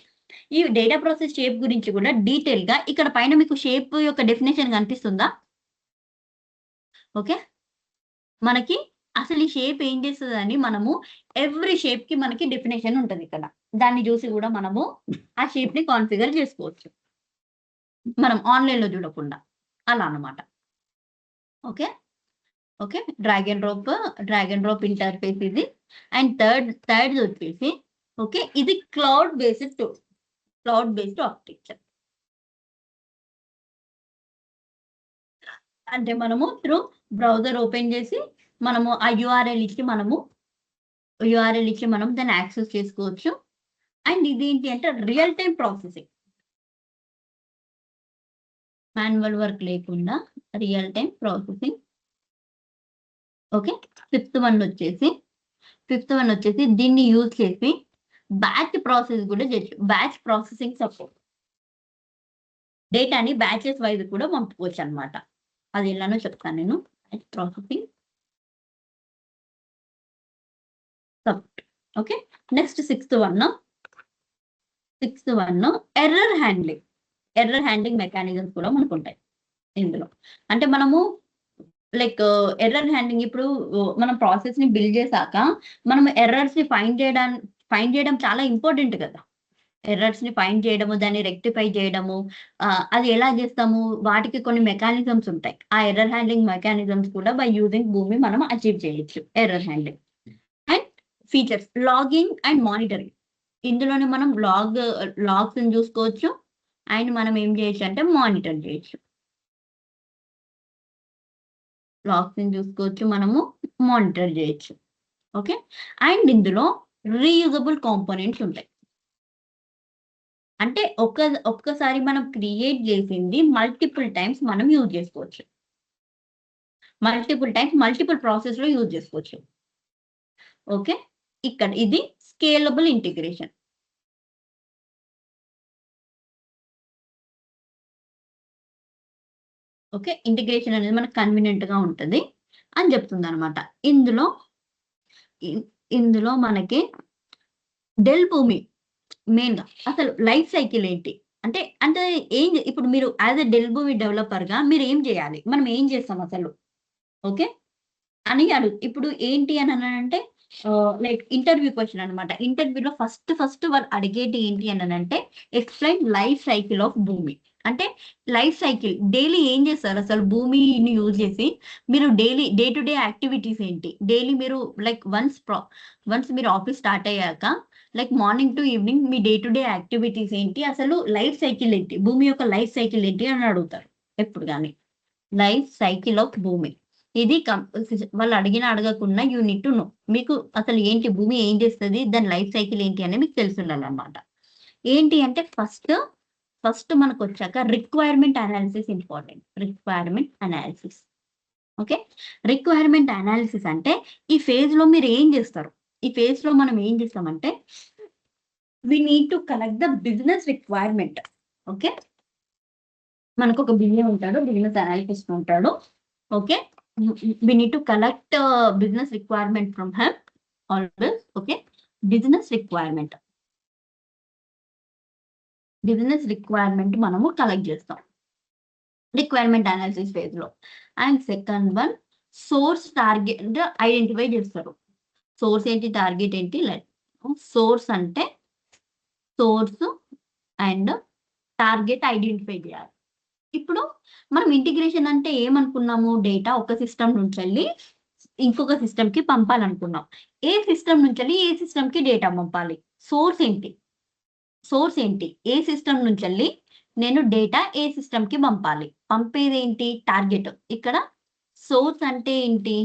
ఈ డేటా ప్రాసెస్ షేప్ గురించి కూడా డీటెయిల్ గా ఇక్కడ పైన మీకు షేప్ యొక్క డెఫినేషన్ కనిపిస్తుందా? ఓకే. మనకి అసలు ఈ షేప్ ఏం చేస్తుంది అని మనము ఎవ్రీ షేప్ కి మనకి డెఫినేషన్ ఉంటుంది ఇక్కడ. దాన్ని చూసి కూడా మనము ఆ షేప్ ని కాన్ఫిగర్ చేసుకోవచ్చు, మనం ఆన్లైన్ లో చూడకుండా. అలా అన్నమాట. Okay. Okay. Drag and drop interface ఇది. అండ్ థర్డ్ వచ్చేసి ఓకే, ఇది క్లౌడ్ బేస్డ్ ఆర్కిటెక్చర్. అంటే మనము త్రూ బ్రౌజర్ ఓపెన్ చేసి మనము ఆ యూఆర్ఎల్ ఇచ్చి మనం దాన్ని యాక్సెస్ చేసుకోవచ్చు. అండ్ ఇది ఏంటి అంటే real time processing, manual work లేకుండా real time processing. Okay. Fifth one వచ్చేసి దీన్ని యూజ్ చేసి బ్యాచ్ ప్రాసెస్ కూడా చేయొచ్చు. బ్యాచ్ ప్రాసెసింగ్ సపోర్ట్, డేటాని బ్యాచెస్ వైజ్ కూడా పంపుకోవచ్చు అన్నమాట. అది ఎలానో చెప్తాను నేను. Batch processing support. Okay. Next sixth one error handling mechanisms కూడా మనకు ఉంటాయి ఇందులో. అంటే మనము లైక్ ఎర్రర్ హ్యాండ్లింగ్, ఇప్పుడు మనం ప్రాసెస్ ని బిల్డ్ చేశాక మనం ఎర్రర్స్ ని ఫైండ్ చేయడం చాలా ఇంపార్టెంట్ కదా. ఎర్రర్స్ ని ఫైండ్ చేయడము, దాన్ని రెక్టిఫై చేయడము, అది ఎలా చేస్తాము? వాటికి కొన్ని మెకానిజమ్స్ ఉంటాయి. ఆ ఎర్రర్ హ్యాండ్లింగ్ మెకానిజమ్స్ కూడా బై యూజింగ్ భూమి మనం అచీవ్ చేయొచ్చు. Error handling and features, logging and monitoring. ఇందులోనే మనం లాగ్స్ చూసుకోవచ్చు. అండ్ మనం ఏం చేయొచ్చు అంటే మానిటర్ చేయొచ్చు. లాగ్స్ చూసుకోవచ్చు, మనము మానిటర్ చేయొచ్చు. ఓకే. అండ్ ఇందులో రీయూజబుల్ కాంపోనెంట్స్ ఉంటాయి. అంటే ఒక్కసారి మనం క్రియేట్ చేసింది మల్టిపుల్ టైమ్స్ మనం యూజ్ చేసుకోవచ్చు. మల్టిపుల్ ప్రాసెస్ లో యూజ్ చేసుకోవచ్చు. ఓకే. ఇక్కడ ఇది స్కేలబుల్ ఇంటిగ్రేషన్. ఓకే, ఇంటిగ్రేషన్ అనేది మనకు కన్వీనియంట్ గా ఉంటుంది అని చెప్తుంది అనమాట. ఇందులో మనకి డెల్ భూమి మెయిన్ గా అసలు లైఫ్ సైకిల్ ఏంటి అంటే అంటే ఏం ఇప్పుడు మీరు యాజ్ ఎ డెల్ భూమి డెవలపర్ గా మీరు ఏం చేయాలి, మనం ఏం చేస్తాం అసలు, ఓకే అని ఇప్పుడు ఏంటి అని అంటే లైక్ ఇంటర్వ్యూ క్వశ్చన్ అనమాట. ఇంటర్వ్యూలో ఫస్ట్ వాళ్ళు అడిగేటి ఏంటి అని అంటే ఎక్స్ప్లెయిన్ లైఫ్ సైకిల్ ఆఫ్ భూమి. అంటే లైఫ్ సైకిల్ డైలీ ఏం చేస్తారు అసలు భూమిని యూజ్ చేసి మీరు daily day to day activities ఏంటి, డైలీ మీరు లైక్ వన్స్ మీరు ఆఫీస్ స్టార్ట్ అయ్యాక like morning to evening me day to day activities ఏంటి, అసలు లైఫ్ సైకిల్ ఏంటి, భూమి యొక్క లైఫ్ సైకిల్ ఏంటి అని అడుగుతారు ఎప్పుడు కానీ. లైఫ్ సైకిల్ ఆఫ్ భూమి ఇది వాళ్ళు అడగకుండా యూ నీడ్ టు నో. మీకు అసలు ఏంటి భూమి ఏం చేస్తుంది, దాని లైఫ్ సైకిల్ ఏంటి అనేది మీకు తెలిసి ఉండాలన్నమాట. ఏంటి అంటే ఫస్ట్ మనకు వచ్చాక requirement analysis important. Requirement analysis, okay. Requirement analysis అంటే ఈ ఫేజ్ లో మీరు ఏం చేస్తారు, ఈ ఫేజ్ లో మనం ఏం చేస్తామంటే we need to collect the business requirement. Okay, మనకు ఒక బిజినెస్ ఉంటాడు, బిజినెస్ అనాలిసిస్ట్ ఉంటాడు. Okay, we need to collect business requirement from him always. Okay, business requirement మనము కలెక్ట్ చేస్తాం రిక్వైర్మెంట్ అనాలిసిస్ ఫేజ్ లో. And second one source target identify చేస్తారు. Source ఏంటి, target ఏంటి. సోర్స్ అంటే సోర్స్ అండ్ టార్గెట్ ఐడెంటిఫై చేయాలి. ఇప్పుడు మనం ఇంటిగ్రేషన్ అంటే ఏమనుకున్నాము, డేటా ఒక సిస్టమ్ నుంచి వెళ్ళి ఇంకొక సిస్టమ్ కి పంపాలనుకున్నాం. ఏ సిస్టమ్ నుంచి వెళ్ళి ఏ సిస్టమ్ కి డేటా పంపాలి, సోర్స్ ఏంటి, ఏ సిస్టమ్ నుంచి వెళ్ళి నేను డేటా ఏ సిస్టమ్ కి పంపాలి, పంపేది ఏంటి, టార్గెట్. ఇక్కడ సోర్స్ అంటే ఏంటి,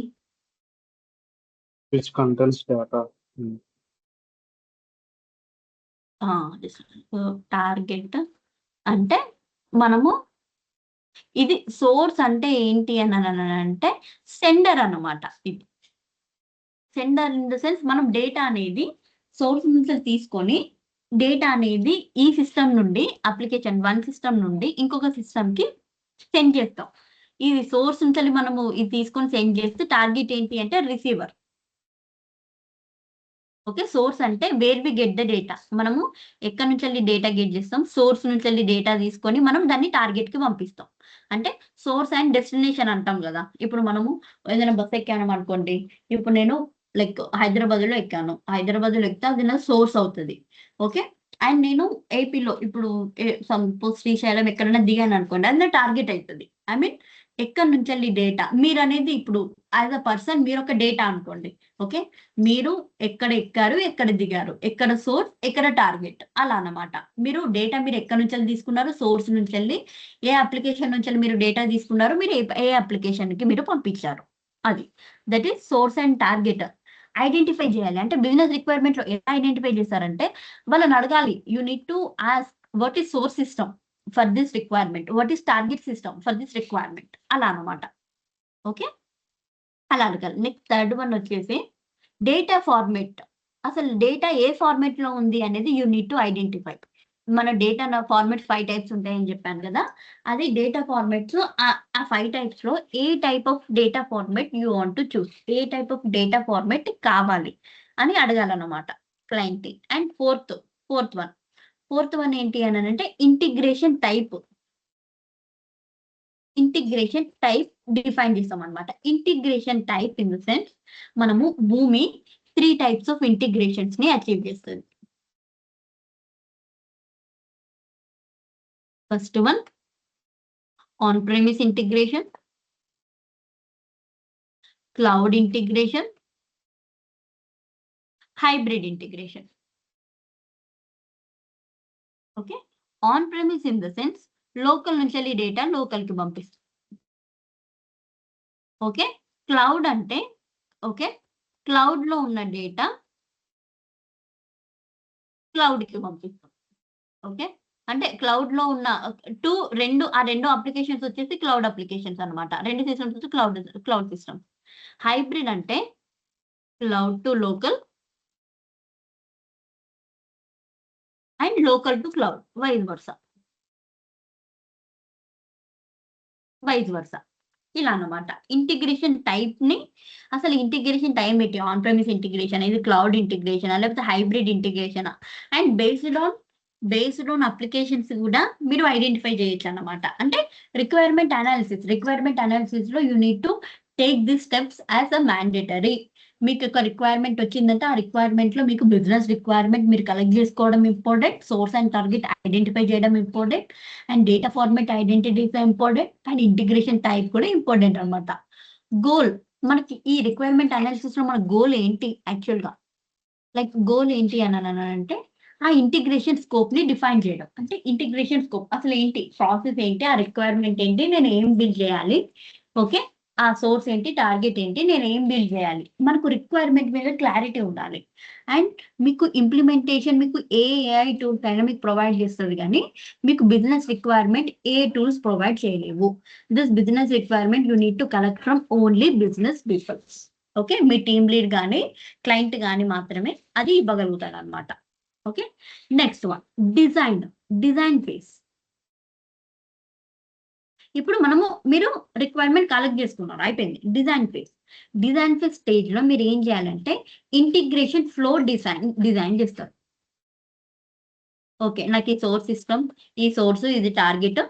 టార్గెట్ అంటే మనము ఇది సోర్స్ అంటే ఏంటి అని అంటే సెండర్ అన్నమాట. ఇది సెండర్ ఇన్ ద సెన్స్ మనం డేటా అనేది సోర్స్ నుంచి తీసుకొని డేటా అనేది ఈ సిస్టమ్ నుండి అప్లికేషన్ వన్ సిస్టమ్ నుండి ఇంకొక సిస్టమ్ కి సెండ్ చేస్తాం. ఇది సోర్స్ నుంచి మనము ఇది తీసుకొని సెండ్ చేస్తే టార్గెట్ ఏంటి అంటే రిసీవర్. ఓకే, సోర్స్ అంటే where we get the data, మనము ఎక్కడి నుంచి వెళ్ళి డేటా గెట్ చేస్తాం, సోర్స్ నుంచి వెళ్ళి డేటా తీసుకొని మనం దాన్ని టార్గెట్ కి పంపిస్తాం. అంటే సోర్స్ అండ్ డెస్టినేషన్ అంటాం కదా. ఇప్పుడు మనము ఏదైనా బస్ ఎక్కాను అనుకోండి, ఇప్పుడు నేను లైక్ హైదరాబాద్ లో ఎక్కాను, హైదరాబాద్ లో ఎక్కితే అది నా సోర్స్ అవుతుంది. ఓకే, అండ్ నేను ఏపీలో ఇప్పుడు సపోజ్ శ్రీశైలం ఎక్కడైనా దిగాను అనుకోండి, అది నా టార్గెట్ అవుతుంది. ఐ మీన్ ఎక్కడి నుంచి వెళ్ళి డేటా మీరు అనేది ఇప్పుడు యాజ్ అ పర్సన్ మీరు ఒక డేటా అనుకోండి. ఓకే, మీరు ఎక్కడ ఎక్కారు, ఎక్కడ దిగారు, ఎక్కడ సోర్స్, ఎక్కడ టార్గెట్, అలా అన్నమాట. మీరు డేటా మీరు ఎక్కడి నుంచి వెళ్ళి తీసుకున్నారు, సోర్స్ నుంచి వెళ్ళి ఏ అప్లికేషన్ నుంచి మీరు డేటా తీసుకున్నారు, మీరు ఏ అప్లికేషన్ కి మీరు పంపించారు, అది that is source and target identify చేయాలి. అంటే బిజినెస్ రిక్వైర్మెంట్ లో ఎలా ఐడెంటిఫై చేశారంటే వాళ్ళని అడగాలి, you need to ask what is source system for this requirement, what is target system for this requirement, అలా అన్నమాట. ఓకే, అలా అడగాలి. నెక్స్ట్ థర్డ్ వన్ వచ్చేసి డేటా ఫార్మేట్. అసలు డేటా ఏ ఫార్మేట్ లో ఉంది అనేది యూ నీడ్ టు ఐడెంటిఫై. మన డేటా ఫార్మేట్ 5 టైప్స్ ఉంటాయని చెప్పాను కదా, అది డేటా ఫార్మేట్స్ లో ఆ 5 టైప్స్ లో ఏ type of data format you want to choose, ఏ టైప్ ఆఫ్ డేటా ఫార్మేట్ కావాలి అని అడగాలన్నమాట క్లయింట్. అండ్ ఫోర్త్ వన్ ఏంటి అని అంటే ఇంటిగ్రేషన్ టైప్ డిఫైన్ చేస్తాం అనమాట. Integration type in the sense మనము భూమి 3 టైప్స్ ఆఫ్ ఇంటిగ్రేషన్స్ ని అచీవ్ చేస్తుంది. First one on premise integration, cloud integration, hybrid integration. Okay, on premise in the sense local నుంచి వెళ్ళి డేటా లోకల్ కి పంపిస్తాం. Okay, cloud అంటే ఓకే క్లౌడ్ లో ఉన్న డేటా క్లౌడ్ కి పంపిస్తాం. ఓకే, అంటే క్లౌడ్ లో ఉన్న రెండు అప్లికేషన్స్ వచ్చేసి క్లౌడ్ అప్లికేషన్స్ అనమాట. 2 సిస్టమ్స్ వచ్చి క్లౌడ్ సిస్టమ్. హైబ్రిడ్ అంటే cloud to local, and local to cloud, vice versa ఇలా అన్నమాట. ఇంటిగ్రేషన్ టైప్ ని, అసలు ఇంటిగ్రేషన్ టైం ఏంటి, ఆన్ ప్రెమిస్ ఇంటిగ్రేషన్, ఇది క్లౌడ్ ఇంటిగ్రేషన్ లేకపోతే hybrid integration, and based on applications కూడా మీరు ఐడెంటిఫై చేయొచ్చు అన్నమాట. అంటే రిక్వైర్మెంట్ అనాలిసిస్ లో you need to take this steps as a mandatory. మీకు ఒక రిక్వైర్మెంట్ వచ్చిందంటే ఆ రిక్వైర్మెంట్ లో మీకు బిజినెస్ రిక్వైర్మెంట్ మీరు కలెక్ట్ చేసుకోవడం important, source and target identify చేయడం important, and data format identity important, and integration type కూడా ఇంపార్టెంట్ అనమాట. గోల్, మనకి ఈ రిక్వైర్మెంట్ అనాలిసిస్ లో మన గోల్ ఏంటి యాక్చువల్ గా, లైక్ గోల్ ఏంటి అని అంటే ఆ ఇంటిగ్రేషన్ స్కోప్ ని డిఫైన్ చేయడం. అంటే ఇంటిగ్రేషన్ స్కోప్ అసలు ఏంటి, ప్రాసెస్ ఏంటి, ఆ రిక్వైర్మెంట్ ఏంటి, నేను ఏం బిల్డ్ చేయాలి, ఓకే, ఆ సోర్స్ ఏంటి, టార్గెట్ ఏంటి, నేను ఏం బిల్డ్ చేయాలి, మనకు రిక్వైర్మెంట్ మీద క్లారిటీ ఉండాలి. అండ్ మీకు ఇంప్లిమెంటేషన్, మీకు ఏఐ టూల్స్ అయినా మీకు ప్రొవైడ్ చేస్తుంది, కానీ మీకు బిజినెస్ రిక్వైర్మెంట్ ఏ టూల్స్ ప్రొవైడ్ చేయలేవు. This business requirement you need to collect from only business peoples. Okay, మీ టీమ్ లీడ్ కానీ క్లయింట్ కానీ మాత్రమే అది ఇవ్వగలుగుతారు అనమాట. Okay, next one design phase. ఇప్పుడు మీరు రిక్వైర్మెంట్ కలెక్ట్ చేసుకున్నారు, అయిపోయింది. డిజైన్ ఫేజ్ స్టేజ్ లో మీరు ఏం చేయాలంటే ఇంటిగ్రేషన్ ఫ్లో డిజైన్ చేస్తారు. ఓకే, నాకు ఈ సోర్స్ సిస్టమ్, ఈ సోర్స్ ఇది టార్గెట్,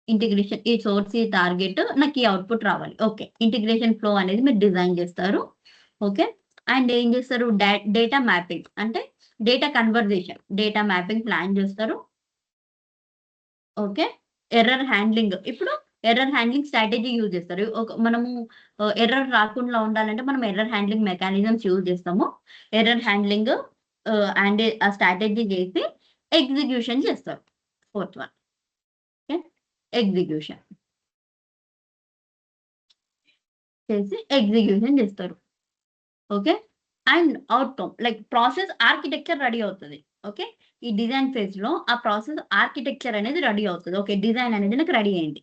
ఇంటిగ్రేషన్ ఈ సోర్స్ ఈ టార్గెట్, నాకు ఈ అవుట్పుట్ రావాలి. ఓకే, ఇంటిగ్రేషన్ ఫ్లో అనేది మీరు డిజైన్ చేస్తారు. ఓకే, అండ్ ఏం చేస్తారు, డేటా మ్యాపింగ్ అంటే data conversation, data mapping plan చేస్తారు. ఓకే, ఎర్రర్ హ్యాండ్లింగ్, ఇప్పుడు ఎర్రర్ హ్యాండ్లింగ్ స్ట్రాటజీ యూజ్ చేస్తారు. మనము ఎర్రర్ రాకుండా ఉండాలంటే మనం ఎర్రర్ హ్యాండ్లింగ్ మెకానిజమ్స్ యూజ్ చేస్తాము. ఎర్రర్ హ్యాండ్లింగ్ అండ్ ఆ స్ట్రాటజీ చేసి ఎగ్జిక్యూషన్ చేస్తారు. ఫోర్త్ వన్, ఓకే, ఎగ్జిక్యూషన్ చేస్తారు. Okay, and outcome like process architecture ready అవుతుంది. ఓకే, ఈ డిజైన్ ఫేజ్ లో ఆ ప్రాసెస్ ఆర్కిటెక్చర్ అనేది రెడీ అవుతుంది. ఓకే, డిజైన్ అనేది నాకు రెడీ అయింది.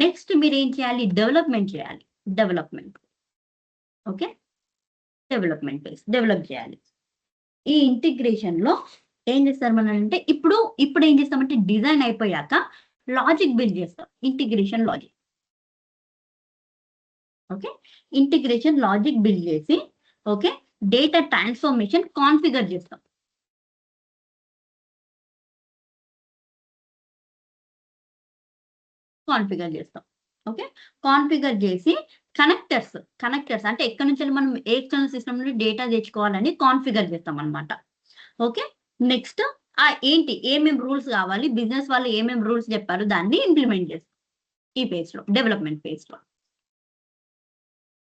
నెక్స్ట్ మీరు ఏం చేయాలి, డెవలప్మెంట్ చేయాలి. ఓకే, డెవలప్మెంట్ ఫేజ్ డెవలప్ చేయాలి. ఈ ఇంటిగ్రేషన్ లో ఏం చేస్తారు మనం అంటే ఇప్పుడు ఏం చేస్తామంటే డిజైన్ అయిపోయాక లాజిక్ బిల్డ్ చేస్తాం, integration logic. Okay, integration logic build చేసి ఓకే డేటా ట్రాన్స్ఫర్మేషన్ కాన్ఫిగర్ చేస్తాం. ఓకే, కాన్ఫిగర్ చేసి కనెక్టర్స్ అంటే ఎక్కడి నుంచి మనం ఎక్స్టర్నల్ సిస్టమ్ నుండి డేటా తెచ్చుకోవాలని కాన్ఫిగర్ చేస్తాం అనమాట. ఓకే, నెక్స్ట్ ఏంటి ఏమేమి రూల్స్ కావాలి, బిజినెస్ వాళ్ళు ఏమేమి రూల్స్ చెప్పారు దాన్ని ఇంప్లిమెంట్ చేస్తాం ఈ ఫేజ్ లో, డెవలప్మెంట్ ఫేజ్ లో.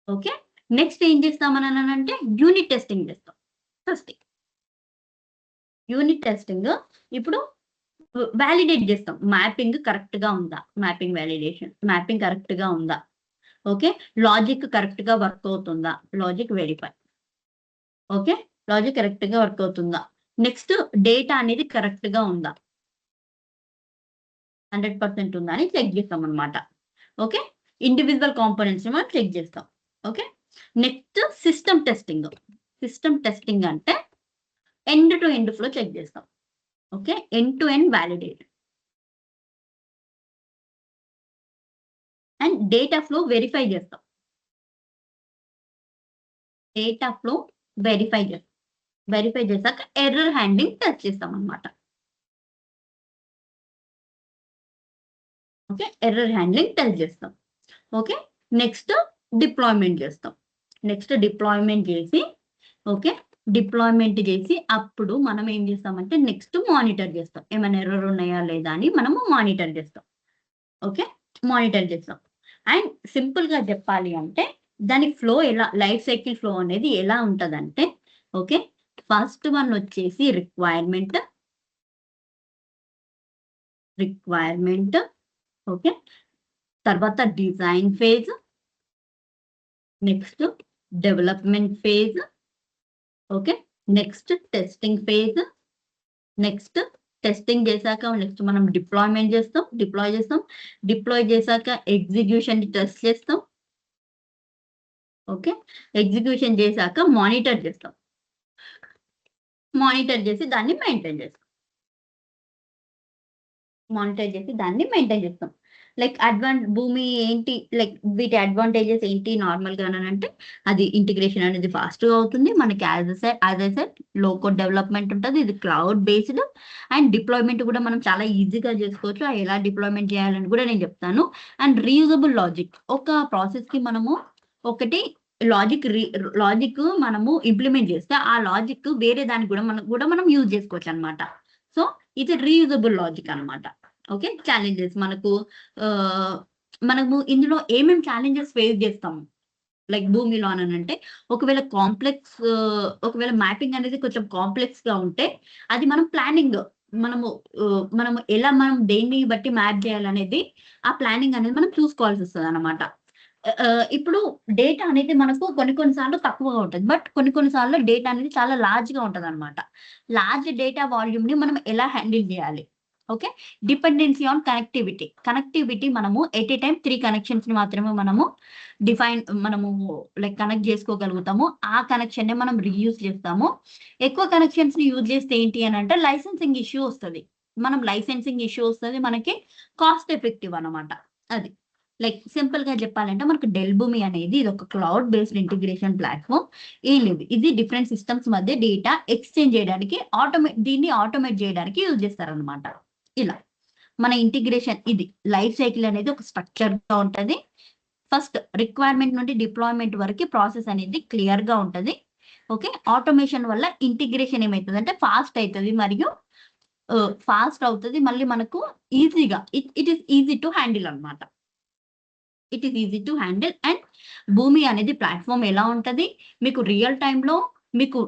ఓకే, నెక్స్ట్ ఏం చేస్తామని అంటే యూనిట్ టెస్టింగ్ చేస్తాం. యూనిట్ టెస్టింగ్ ఇప్పుడు వ్యాలిడేట్ చేస్తాం, మ్యాపింగ్ కరెక్ట్ గా ఉందా, మ్యాపింగ్ కరెక్ట్ గా ఉందా, ఓకే, లాజిక్ కరెక్ట్ గా వర్క్ అవుతుందా, logic verify. Okay, logic correct గా వర్క్ అవుతుందా, నెక్స్ట్ డేటా అనేది కరెక్ట్ గా ఉందా, 100% ఉందా అని చెక్ చేస్తాం అనమాట. ఓకే, ఇండివిజువల్ కాంపోనెంట్స్ మనం చెక్ చేస్తాం. ఓకే, నెక్స్ట్ సిస్టమ్ టెస్టింగ్ అంటే end to end flow check చేస్తాం. Okay, end to end validate and data flow verify చేస్తాం. వెరిఫై చేశాక ఎర్రర్ హ్యాండ్లింగ్ టెస్ట్ చేస్తాం అనమాట. ఓకే, ఎర్రర్ హ్యాండ్లింగ్ టెస్ట్ చేస్తాం. ఓకే, నెక్స్ట్ డిప్లాయ్మెంట్ చేస్తాం. ఓకే, డిప్లాయ్మెంట్ చేసి అప్పుడు మనం ఏం చేస్తామంటే నెక్స్ట్ మానిటర్ చేస్తాం, ఏమైనా ఎర్రర్ ఉన్నాయా లేదా అని మనము మానిటర్ చేస్తాం. ఓకే, అండ్ సింపుల్ గా చెప్పాలి అంటే దాని ఫ్లో ఎలా, లైఫ్ సైకిల్ ఫ్లో అనేది ఎలా ఉంటదంటే ఓకే, ఫస్ట్ వన్ వచ్చేసి రిక్వైర్మెంట్. ఓకే, తర్వాత design phase, next development phase. Okay, next testing phase, next testing చేశాక నెక్స్ట్ మనం డిప్లాయ్ చేశాక ఎగ్జిక్యూషన్ టెస్ట్ చేస్తాం. ఓకే, ఎగ్జిక్యూషన్ చేశాక మానిటర్ చేసి దాన్ని మెయింటైన్ చేస్తాం. మానిటర్ చేసి దాన్ని మెయింటైన్ చేస్తాం. లైక్ భూమి ఏంటి, లైక్ వీటి అడ్వాంటేజెస్ ఏంటి నార్మల్ గా అని అంటే అది ఇంటిగ్రేషన్ అనేది ఫాస్ట్ గా అవుతుంది మనకి. యాజ్ ఐ సెడ్ లో కోడ్ డెవలప్మెంట్ ఉంటుంది, ఇది క్లౌడ్ బేస్డ్ అండ్ డిప్లాయ్మెంట్ కూడా మనం చాలా ఈజీగా చేసుకోవచ్చు. ఎలా డిప్లాయ్మెంట్ చేయాలని కూడా నేను చెప్తాను. అండ్ రీయూజబుల్ లాజిక్, ఒక ప్రాసెస్ కి మనము ఒకటి లాజిక్ మనము ఇంప్లిమెంట్ చేస్తే ఆ లాజిక్ వేరే దానికి కూడా మనం యూజ్ చేసుకోవచ్చు అనమాట. సో ఇది రీయూజబుల్ లాజిక్ అనమాట. ఓకే, ఛాలెంజెస్ మనము ఇందులో ఏమేమి ఛాలెంజెస్ ఫేస్ చేస్తాము లైక్ భూమిలో అని అంటే, ఒకవేళ మ్యాపింగ్ అనేది కొంచెం కాంప్లెక్స్ గా ఉంటే అది మనం ప్లానింగ్ మనము ఎలా మనం దేన్ని బట్టి మ్యాప్ చేయాలనేది ఆ ప్లానింగ్ అనేది మనం చూసుకోవాల్సి వస్తుంది అనమాట. ఇప్పుడు డేటా అనేది మనకు కొన్నిసార్లు తక్కువగా ఉంటుంది, బట్ కొన్నిసార్లు డేటా అనేది చాలా లార్జ్ గా ఉంటుంది అనమాట. లార్జ్ డేటా వాల్యూమ్ ని మనం ఎలా హ్యాండిల్ చేయాలి? ఓకే, డిపెండెన్సీ ఆన్ కనెక్టివిటీ మనము ఎట్ ఏ టైం 3 కనెక్షన్స్ ని మాత్రమే మనము లైక్ కనెక్ట్ చేసుకోగలుగుతాము. ఆ కనెక్షన్ ని మనం రీయూజ్ చేస్తాము. ఎక్కువ కనెక్షన్స్ ని యూజ్ చేస్తే ఏంటి అని అంటే లైసెన్సింగ్ ఇష్యూ వస్తుంది. మనకి కాస్ట్ ఎఫెక్టివ్ అనమాట. అది లైక్ సింపుల్ గా చెప్పాలంటే మనకు డెల్ భూమి అనేది ఇది ఒక క్లౌడ్ బేస్డ్ ఇంటిగ్రేషన్ ప్లాట్ఫామ్. ఏం లేదు, ఇది డిఫరెంట్ సిస్టమ్స్ మధ్య డేటా ఎక్స్చేంజ్ చేయడానికి దీన్ని ఆటోమేట్ చేయడానికి యూజ్ చేస్తారనమాట. ఇలా మన ఇంటిగ్రేషన్ ఇది లైఫ్ సైకిల్ అనేది ఒక స్ట్రక్చర్ గా ఉంటది. ఫస్ట్ రిక్వైర్మెంట్ నుండి డిప్లాయ్మెంట్ వరకు ప్రాసెస్ అనేది క్లియర్ గా ఉంటది. ఓకే, ఆటోమేషన్ వల్ల ఇంటిగ్రేషన్ ఏమవుతుంది అంటే ఫాస్ట్ అవుతుంది మరియు మళ్ళీ మనకు ఈజీగా it is easy to handle అనమాట. అండ్ భూమి అనేది ప్లాట్ఫామ్ ఎలా ఉంటది, మీకు రియల్ టైంలో మీకు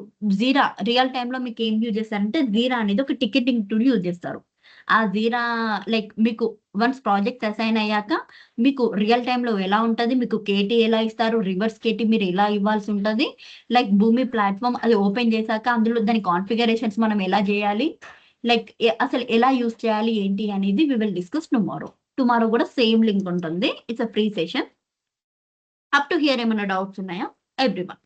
ఏం యూజ్ చేస్తారంటే జీరా అనేది ఒక టికెటింగ్ టూల్ యూజ్ చేస్తారు. ఆ జీరా లైక్ మీకు వన్స్ ప్రాజెక్ట్ అసైన్ అయ్యాక మీకు రియల్ టైంలో ఎలా ఉంటది, మీకు కేటీ ఎలా ఇస్తారు, రివర్స్ కేటీ మీరు ఎలా ఇవ్వాల్సి ఉంటుంది, లైక్ భూమి ప్లాట్ఫామ్ అది ఓపెన్ చేశాక అందులో దాని కాన్ఫిగరేషన్స్ మనం ఎలా చేయాలి, లైక్ అసలు ఎలా యూజ్ చేయాలి ఏంటి అనేది వి విల్ డిస్కస్ టుమారో కూడా సేమ్ లింక్ ఉంటుంది. It's a free session. Up to here ఏమైనా డౌట్స్ ఉన్నాయా everyone?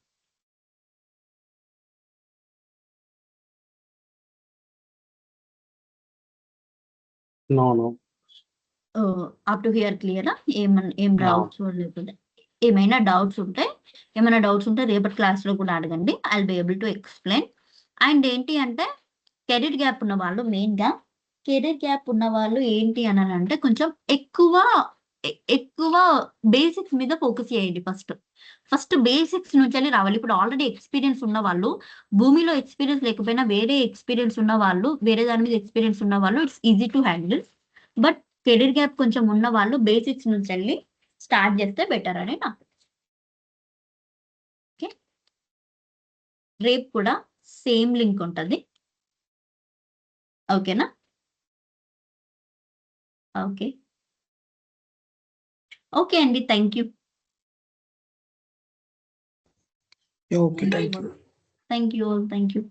No. Up to here క్లియరా? ఏం డౌట్స్ లేకపోతే ఏమైనా డౌట్స్ ఉంటే రేపటి క్లాస్ లో కూడా అడగండి. I will be able to explain. And ఏంటి అంటే కెరీర్ గ్యాప్ ఉన్న వాళ్ళు ఏంటి అని అంటే కొంచెం ఎక్కువ బేసిక్స్ మీద ఫోకస్ చేయండి. ఫస్ట్ బేసిక్స్ నుంచి రావాలి. ఇప్పుడు ఆల్రెడీ ఎక్స్పీరియన్స్ ఉన్న వాళ్ళు, భూమిలో ఎక్స్పీరియన్స్ లేకపోయినా వేరే దాని మీద ఎక్స్పీరియన్స్ ఉన్న వాళ్ళు it's easy to handle. But career gap కొంచెం ఉన్న వాళ్ళు బేసిక్స్ నుంచి స్టార్ట్ చేస్తే బెటర్ అని నాకు. ఓకే, రేపు కూడా సేమ్ లింక్ ఉంటుంది. ఓకేనా? ఓకే అండి, thank you. Okay, thank you. Thank you.